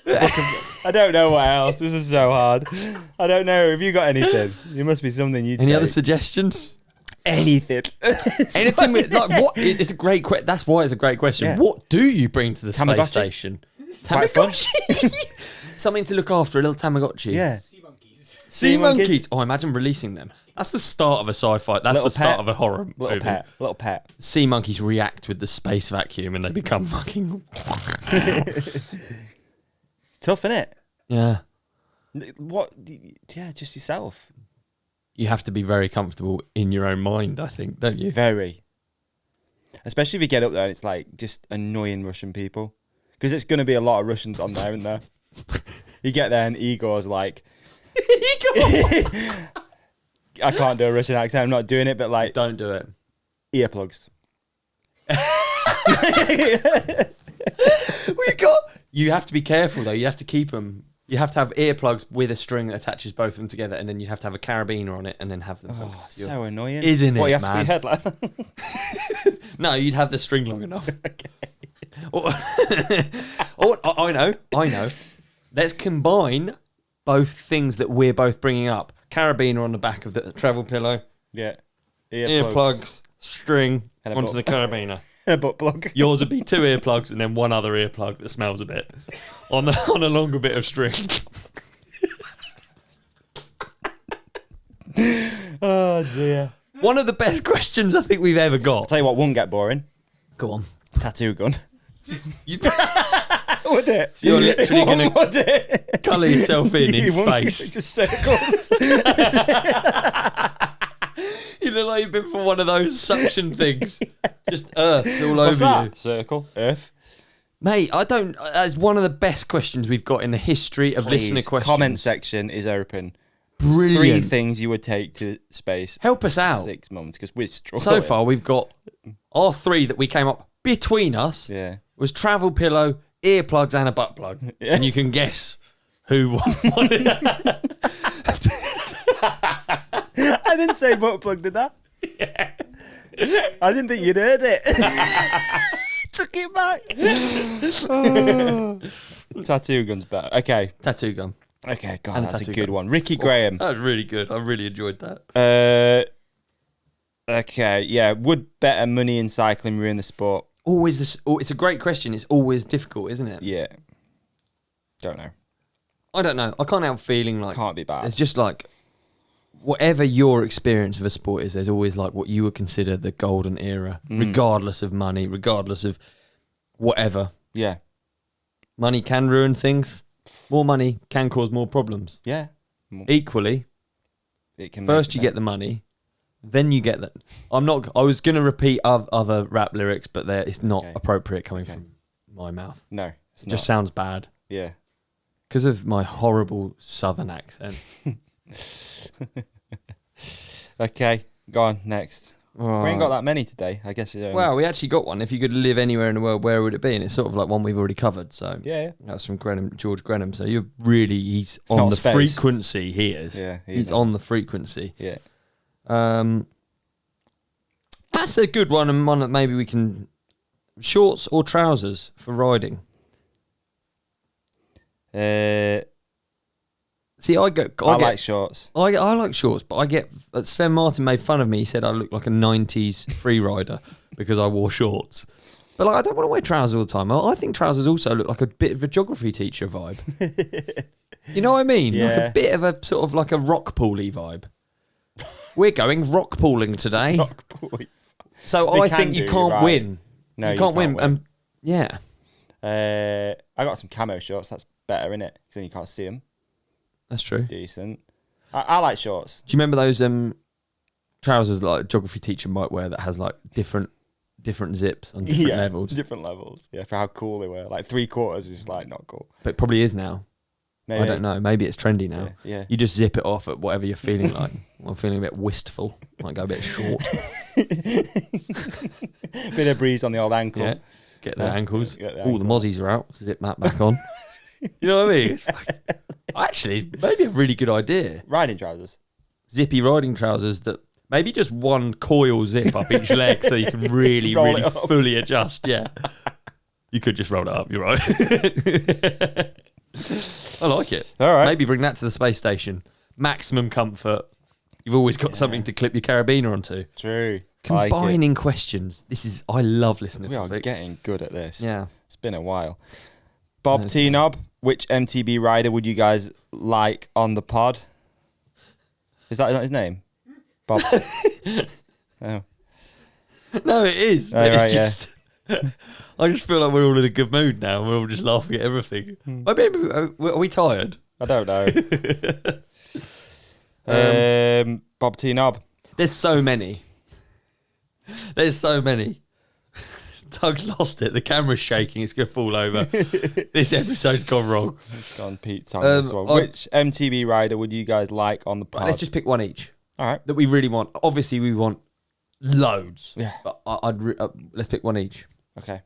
I don't know what else. This is so hard. I don't know. Have you got anything? There must be something you. Any other suggestions? Anything. Anything with, like, what? It's a great question. That's why it's a great question. Yeah. What do you bring to the Tamagotchi. space station? Quite fun. Something to look after, a little Tamagotchi. Yeah. Sea monkeys. Oh, imagine releasing them. That's the start of a sci-fi. That's the start of a horror movie. Little pet. Sea monkeys react with the space vacuum and they become fucking... Tough, innit? Yeah. What? Yeah, just yourself. You have to be very comfortable in your own mind, I think, don't you? Very. Especially if you get up there and it's like just annoying Russian people. Because it's going to be a lot of Russians on there, isn't there? You get there and Igor's like... I can't do a Russian accent. I'm not doing it, but like... Don't do it. Earplugs. You have to be careful, though. You have to keep them... You have to have earplugs with a string that attaches both of them together, and then you have to have a carabiner on it, and then have them. Oh, so annoying. Isn't it, What, you have man? to be headlight? No, you'd have the string long enough. Okay. I know. Let's combine both things that we're both bringing up. Carabiner on the back of the travel pillow. Yeah. Earplugs, string, and onto the carabiner. A butt plug. Yours would be 2 earplugs and then one other earplug that smells a bit on a longer bit of string. Oh, dear. One of the best questions I think we've ever got. I'll tell you what won't get boring. Go on. Tattoo gun. You, Would it? So you're literally going Would to it? colour yourself in You won't, space. just circles. You look like you've been for one of those suction things. Just Earth's all What's over that? you. Circle. Earth. Mate, that's one of the best questions we've got in the history of listener questions. Comment section is open. Brilliant. 3 things you would take to space. Help us out. 6 months, because we're struggling. So far, we've got our 3 that we came up between us. Yeah. Was travel pillow, earplugs, and a butt plug. Yeah. And you can guess who wanted I didn't say butt plug, did I? Yeah. I didn't think you'd heard it. Took it back. Oh. Tattoo gun's better. Okay. Tattoo gun. Okay, God, And that's a tattoo good gun. one. Ricky Graham. That was really good. I really enjoyed that. Okay, yeah. Would better money in cycling ruin the sport? Always this. It's a great question. It's always difficult, isn't it? Yeah. Don't know. I don't know. I can't help feeling like Can't be bad. it's just like whatever your experience of a sport is, there's always like what you would consider the golden era, regardless of money, regardless of whatever. Yeah. Money can ruin things. More money can cause more problems. Yeah. Equally, It can first you get the money, then you get that. I was going to repeat other rap lyrics, but it's not appropriate coming from my mouth. No, it's It just sounds bad. Yeah. Because of my horrible southern accent. Okay, go on, next. We ain't got that many today. I guess it's Well, we actually got one. If you could live anywhere in the world, where would it be? And it's sort of like one we've already covered. So yeah. that's from George Grenham. So he's on Not the space. frequency. He is. Yeah, he's on the frequency. Yeah. That's a good one, and one that maybe we can. Shorts or trousers for riding? See, I like shorts. I like shorts, but I get Sven Martin made fun of me. He said I look like a 90s free rider because I wore shorts. But like, I don't want to wear trousers all the time. I think trousers also look like a bit of a geography teacher vibe. You know what I mean? Yeah. Like a bit of a sort of like a rock pooly vibe. We're going rock pooling today. Rock pool. So I think you can't win. No, you can't win. Yeah. I got some camo shorts. That's better, innit? Because then you can't see them. That's true. Decent. I like shorts. Do you remember those trousers like a geography teacher might wear that has like different zips on different levels? Different levels. Yeah, for how cool they were. Like 3/4 is like not cool. But it probably is now. Maybe. I don't know. Maybe it's trendy now. Yeah. You just zip it off at whatever you're feeling like. I'm feeling a bit wistful. Might go a bit short. Bit of breeze on the old ankle. Yeah. Get the ankles. Get the All the ankle. mozzies are out. Zip that back on. You know what I mean? Actually, maybe a really good idea. Riding trousers. Zippy riding trousers that maybe just one coil zip up each leg so you can really, Roll really it up. fully adjust. Yeah. You could just roll it up. You're right. I like it. All right. Maybe bring that to the space station. Maximum comfort. You've always got something to clip your carabiner onto. True. Combining questions. I love listening We to are topics. getting good at this. Yeah. It's been a while. Bob T Knob, which MTB rider would you guys like on the pod? Is that not his name? Bob. Oh. No, it is. Oh, But it's right, yeah. just. I just feel like we're all in a good mood now. We're all just laughing at everything. Maybe, are we tired? I don't know. Bob T Knob. There's so many. Doug's lost it. The camera's shaking. It's going to fall over. This episode's gone wrong. It's gone Pete Tong this one. Which MTB rider would you guys like on the pod? Let's just pick one each. All right. That we really want. Obviously, we want loads. Yeah. But let's pick one each. Okay.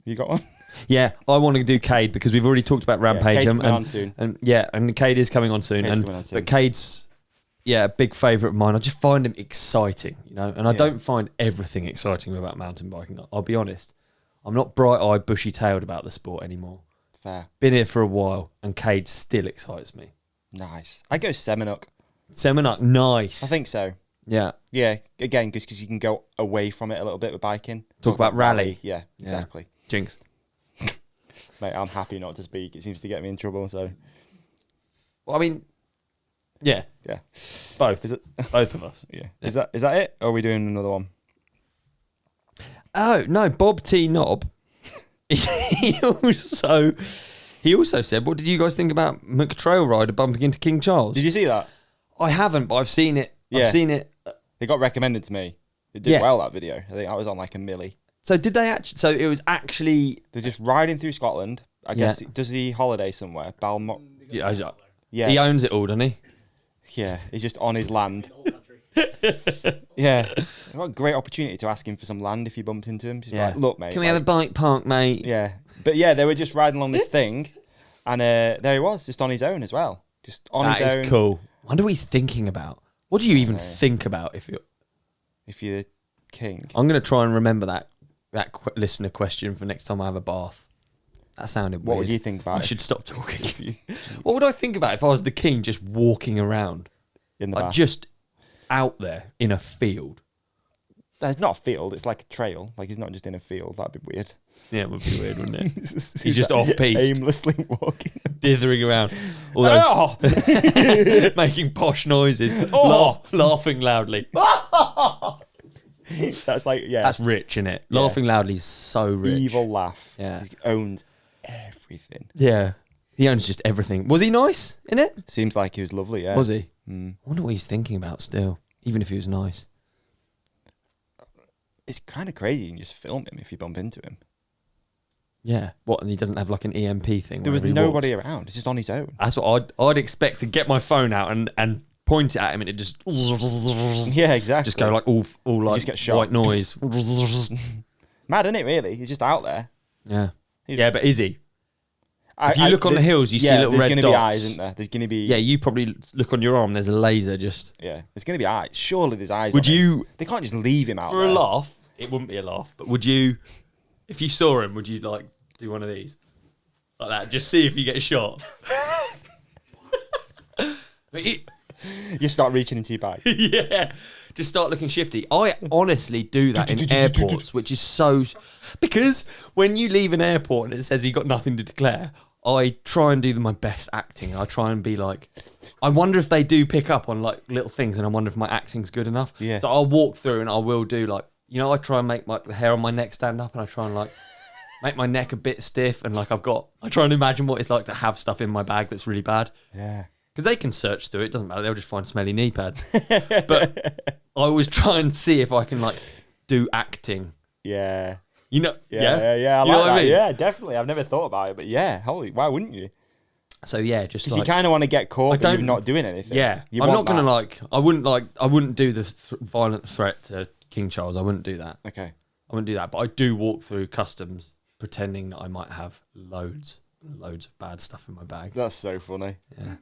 You got one? Yeah, I want to do Cade because we've already talked about Rampage. Cade's coming on soon. And Cade is coming on soon. But Cade's a big favourite of mine. I just find him exciting, you know, and I don't find everything exciting about mountain biking. I'll be honest. I'm not bright-eyed, bushy-tailed about the sport anymore. Fair. Been here for a while, and Cade still excites me. Nice. I go Seminuk. Seminuk, nice. I think so. Yeah. Yeah, again, because you can go away from it a little bit with biking. Talk about rally. Yeah, exactly. Jinx. Mate, I'm happy not to speak. It seems to get me in trouble, so... Well, I mean, yeah. Yeah. Both. Is it? Both of us. Yeah. Is that it? Or are we doing another one? Oh, no, Bob T. Knob. he also said, what did you guys think about McTrail Rider bumping into King Charles? Did you see that? I haven't, but I've seen it. Yeah. I've seen it. It got recommended to me. It did well, that video. I think I was on like a milli. So did they actually... So it was actually... They're just riding through Scotland. I guess, does he holiday somewhere? Balmoral? Yeah. He owns it all, doesn't he? Yeah, he's just on his land. Yeah. What a great opportunity to ask him for some land if you bumped into him. Just like, look, mate. Can we have a bike park, mate? Yeah. But yeah, they were just riding along this thing. And there he was, just on his own as well. Just on his own. That is cool. I wonder what he's thinking about. What do you even think about if you're the king? I'm going to try and remember that listener question for next time I have a bath. That sounded weird. What would you think about I it? should stop talking. What would I think about if I was the king just walking around? In the like bath? just out there in a field. It's not a field, it's like a trail. Like he's not just in a field. That'd be weird. Yeah, it would be weird, wouldn't it? He's just off-piste. Aimlessly walking. Dithering around. All those making posh noises. Laughing loudly. That's like, That's rich, isn't it? Laughing loudly is so rich. Evil laugh. Yeah. He owns everything. Yeah. He owns just everything. Was he nice in it? Seems like he was lovely, yeah. Was he? Mm. I wonder what he's thinking about still, even if he was nice. It's kind of crazy. You can just film him if you bump into him. Yeah. What, and he doesn't have like an EMP thing? There was nobody around. It's just on his own. That's what I'd expect, to get my phone out and point it at him and it just... Yeah, exactly. Just go like all like just get shot. white noise. Mad, isn't it, really? He's just out there. Yeah. Yeah, but is he? If you I- look on the hills, you see little there's red gonna dots. be eyes, isn't there? There's going to be... Yeah, you probably look on your arm, there's a laser just... Yeah, there's going to be eyes. Surely there's eyes Would on him. you... They can't just leave him out For there. a laugh, it wouldn't be a laugh, but would you... If you saw him, would you like do one of these? Like that, just see if you get shot. You start reaching into your bag. Yeah, just start looking shifty. I honestly do that in airports, which is so... Because when you leave an airport and it says you've got nothing to declare, I try and do my best acting. I try and be like... I wonder if they do pick up on like little things, and I wonder if my acting's good enough. Yeah. So I'll walk through and I will do like... You know, I try and make the hair on my neck stand up, and I try and like... make my neck a bit stiff, and like I try and imagine what it's like to have stuff in my bag that's really bad. Yeah. Because they can search through it, doesn't matter. They'll just find smelly knee pads. But I always try and see if I can like do acting. Yeah. You know? Yeah. I You know like what I that. mean? Yeah, definitely. I've never thought about it, but yeah, holy, why wouldn't you? So yeah, just Because like, you kind of want to get caught, but you're not doing anything. Yeah, You I'm want not gonna that. I wouldn't do the violent threat to King Charles. I wouldn't do that. Okay. I wouldn't do that. But I do walk through customs pretending that I might have loads of bad stuff in my bag. That's so funny. Yeah.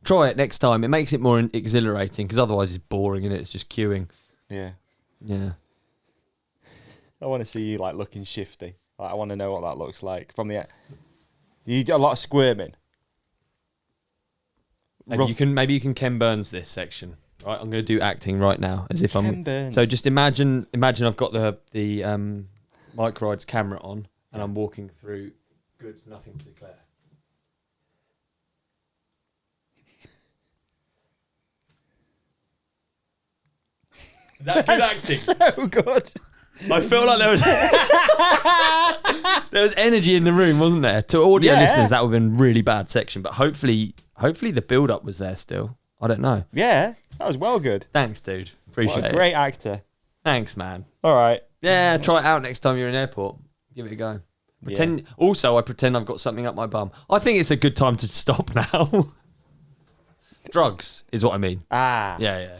Try it next time. It makes it more exhilarating because otherwise it's boring and it's just queuing. Yeah. Yeah. I want to see you like looking shifty. Like, I want to know what that looks like from the. You do a lot of squirming. Maybe you can Ken Burns this section. Right, I'm going to do acting right now as if Ken Burns. So just imagine I've got the Mike Rides camera on and I'm walking through goods, nothing to declare. Is that good acting? So good. I feel like there was energy in the room, wasn't there? To audio listeners, that would have been a really bad section, but hopefully the build up was there still. I don't know. Yeah, that was well good. Thanks, dude. Appreciate What a it. great actor. Thanks, man. All right. Yeah, try it out next time you're in airport. Give it a go. Pretend. Yeah. Also, I pretend I've got something up my bum. I think it's a good time to stop now. Drugs is what I mean. Ah. Yeah.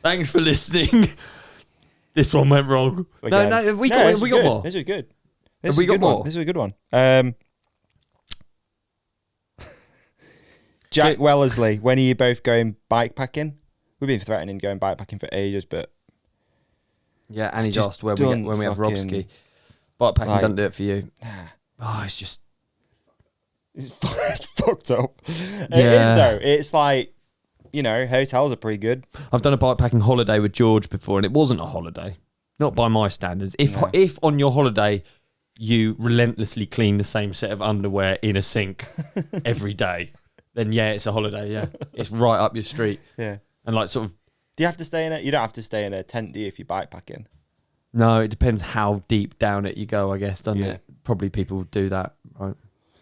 Thanks for listening. This one went wrong. Again. No, we got more. This is good. Have we got more? This is a good one. Jack Wellesley, when are you both going bikepacking? We've been threatening going bikepacking for ages, but yeah, and he's asked when we have Robski. Bikepacking doesn't do it for you. Oh, it's just it's fucked up. Yeah. It is though. It's like, you know, hotels are pretty good. I've done a bikepacking holiday with George before, and it wasn't a holiday, not by my standards. If on your holiday you relentlessly clean the same set of underwear in a sink every day, then yeah, it's a holiday. Yeah, it's right up your street. Yeah, and like sort of. Do you have to stay in it? You don't have to stay in a tent, do you, if you're bikepacking? No, it depends how deep down it you go, I guess, doesn't it? Probably people do that, right?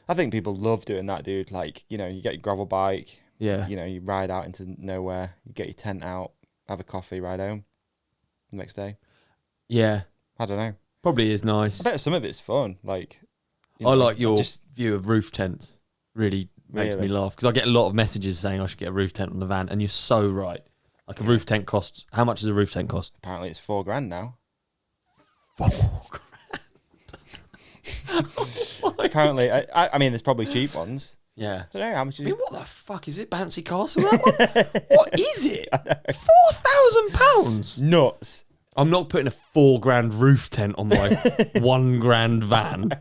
I think people love doing that, dude. Like, you know, you get your gravel bike. Yeah. You know, you ride out into nowhere, you get your tent out, have a coffee, ride home the next day. Yeah. I don't know. Probably is nice. I bet some of it's fun. Like, you know, I like your view of roof tents. Really makes me laugh because I get a lot of messages saying I should get a roof tent on the van, and you're so right. Like a roof tent costs. How much does a roof tent cost? Apparently, it's $4,000 now. $4,000. Apparently, I mean, there's probably cheap ones. Yeah. I don't know how much. What the fuck is it? Bouncy castle? That one? What is it? £4,000. Nuts. I'm not putting a $4,000 roof tent on my $1,000 van.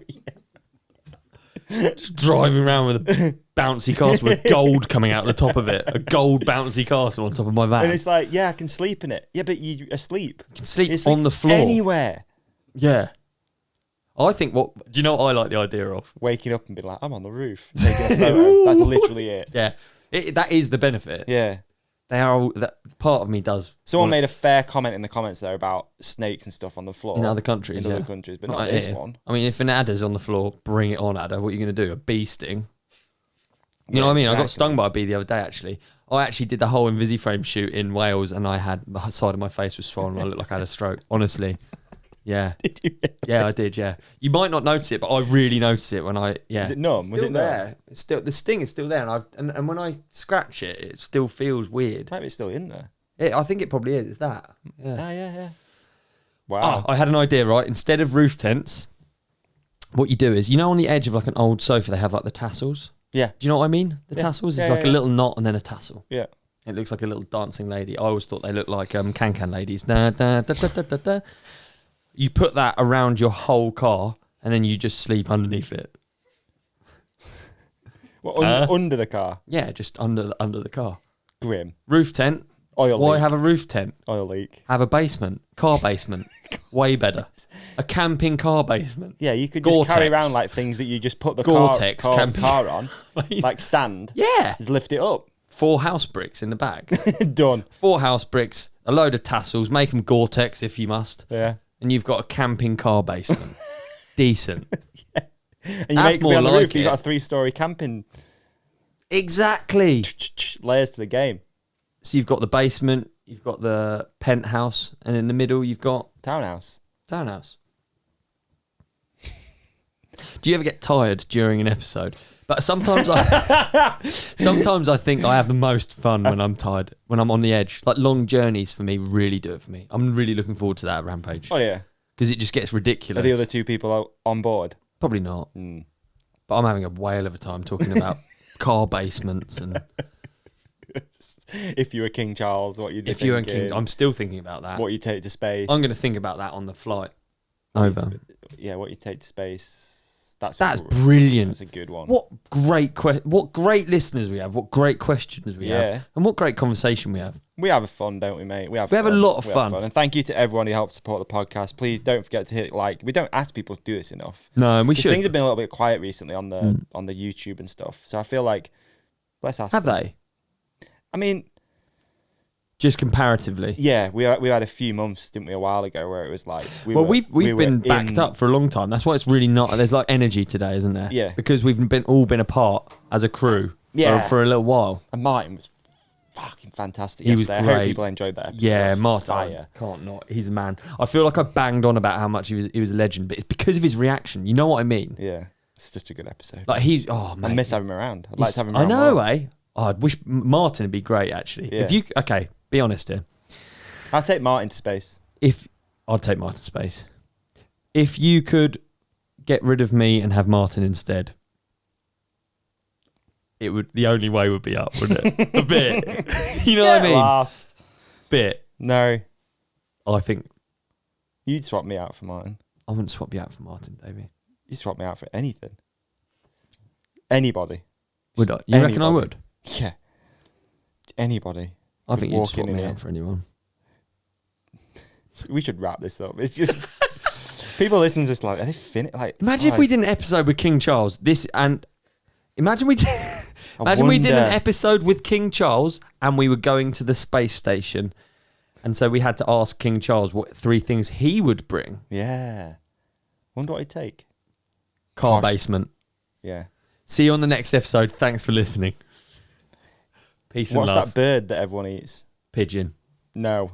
Just driving around with a bouncy castle with gold coming out the top of it. A gold bouncy castle on top of my van. And it's like, yeah, I can sleep in it. Yeah, but you're asleep. You can sleep on the floor. Anywhere. Yeah. I think do you know what I like the idea of? Waking up and being like, I'm on the roof. Taking a photo. That's literally it. Yeah. That is the benefit. Yeah. That part of me does. Someone made a fair comment in the comments there about snakes and stuff on the floor. In other countries, In other countries, but not this one. I mean, if an adder's on the floor, bring it on, adder. What are you going to do? A bee sting? You know what I mean? Exactly. I got stung by a bee the other day, actually. I actually did the whole Invisiframe shoot in Wales, and the side of my face was swollen. I looked like I had a stroke. Honestly. Yeah. Did you? Yeah, I did, yeah. You might not notice it, but I really noticed it when I, yeah. Is it numb? Was it there? numb? It's still, the sting is still there, and when I scratch it, it still feels weird. Maybe it's still in there. I think it probably is. It's that. Yeah. Ah, yeah. Wow. I had an idea, right? Instead of roof tents, what you do is, you know, on the edge of like an old sofa, they have like the tassels. Yeah. Do you know what I mean? The tassels is like a little knot and then a tassel. Yeah. It looks like a little dancing lady. I always thought they looked like can ladies. Da, da, da, da, da, da, da. You put that around your whole car, and then you just sleep underneath it. What, under the car? Yeah, just under the car. Grim. Roof tent. Oil Why leak. have a roof tent? Oil leak. Have a basement. Car basement. Way better. A camping car basement. Yeah, you could GORE-TEX. just carry around like things that you just put the GORE-TEX car on, like stand. Yeah. Just lift it up. 4 house bricks in the bag. Done. 4 house bricks, a load of tassels, make them GORE-TEX if you must. Yeah. and you've got a camping car basement. Decent. Yeah. And you That's make more me on the like roof. it. You got a 3-story camping. Exactly. Layers to the game. So you've got the basement, you've got the penthouse, and in the middle you've got Townhouse. townhouse. Do you ever get tired during an episode? But sometimes I think I have the most fun when I'm tired, when I'm on the edge. Like long journeys for me really do it for me. I'm really looking forward to that Rampage. Oh, yeah. Because it just gets ridiculous. Are the other 2 people on board? Probably not. Mm. But I'm having a whale of a time talking about car basements and If you were King Charles, what you'd be if you and thinking, King, I'm still thinking about that. what you take to space. I'm going to think about that on the flight over. Yeah, what you take to space. That's Brilliant. That's a good one. What great listeners we have. What great questions we have, and what great conversation we have. We have fun, don't we, mate? We have a lot of fun. And thank you to everyone who helped support the podcast. Please don't forget to hit like. We don't ask people to do this enough. No, and we should. Things have been a little bit quiet recently on the YouTube and stuff. So I feel like let's ask. Have they? I mean, just comparatively. yeah, we had a few months, didn't we, a while ago, where it was like we've been backed up for a long time. That's why it's really not. There's like energy today, isn't there? Yeah. Because we've all been apart as a crew. Yeah. For a little while. And Martin was fucking fantastic. He was yesterday. I great. hope people enjoyed that episode. Yeah, It was Martin. fire. Can't not. He's a man. I feel like I banged on about how much he was a legend, but it's because of his reaction. You know what I mean? Yeah, it's such a good episode. Like I miss having him around. I'd like to have him around. I know, more. eh? Oh, I'd wish Martin would be great actually. Yeah. If you be honest here. I'll take Martin to space. I'd take Martin to space. If you could get rid of me and have Martin instead, the only way would be up, wouldn't it? A bit. You know what I mean? Last. Bit. No. I think You'd swap me out for Martin. I wouldn't swap you out for Martin, baby. You'd swap me out for anything. Anybody. Would I? You reckon I would? Yeah. Anybody. I think you'd walk swap in me here. out for anyone. We should wrap this up. It's just people listening to this like, are they finished? Like, Imagine if we did an episode with King Charles. Imagine we did an episode with King Charles and we were going to the space station, and so we had to ask King Charles what 3 things he would bring. Yeah. Wonder what he'd take. Car basement. Yeah. See you on the next episode. Thanks for listening. Peace and love. What's that bird that everyone eats? Pigeon. No.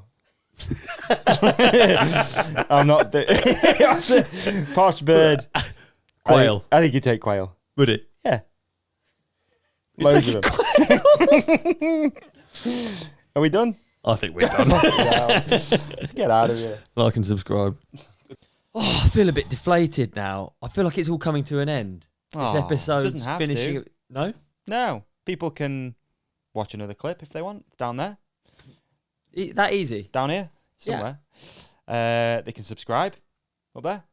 I'm not the posh bird. Quail. I think you'd take quail. Would it? Yeah. Loads of them. Are we done? I think we're done. Let's get out of here. Like and subscribe. Oh, I feel a bit deflated now. I feel like it's all coming to an end. This episode's doesn't have finishing. to. No? No. People can watch another clip if they want. It's down there. That easy? Down here. Somewhere. They can subscribe. Up there.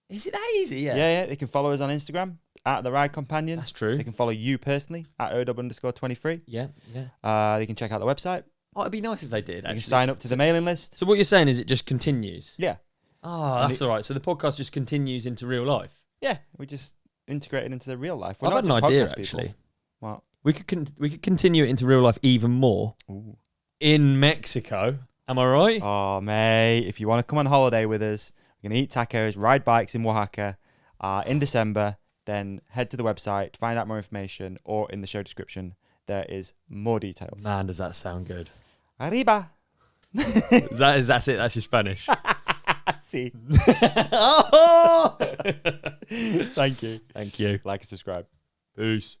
Is it that easy? Yeah. Yeah. They can follow us on Instagram at The Ride Companion. That's true. They can follow you personally at @OW_23. Yeah. They can check out the website. Oh, it'd be nice if they did, You actually. can sign up to the mailing list. So what you're saying is it just continues? Yeah. Oh, that's all right. So the podcast just continues into real life? Yeah. We just integrate it into the real life. We're I've had not an just idea, podcast people. actually. What? We could continue it into real life even more. Ooh. In Mexico. Am I right? Oh, mate. If you want to come on holiday with us, we're going to eat tacos, ride bikes in Oaxaca in December. Then head to the website to find out more information, or in the show description, there is more details. Man, does that sound good. Arriba. That's it. That's your Spanish. See. Oh! Thank you. Thank you. Like and subscribe. Peace.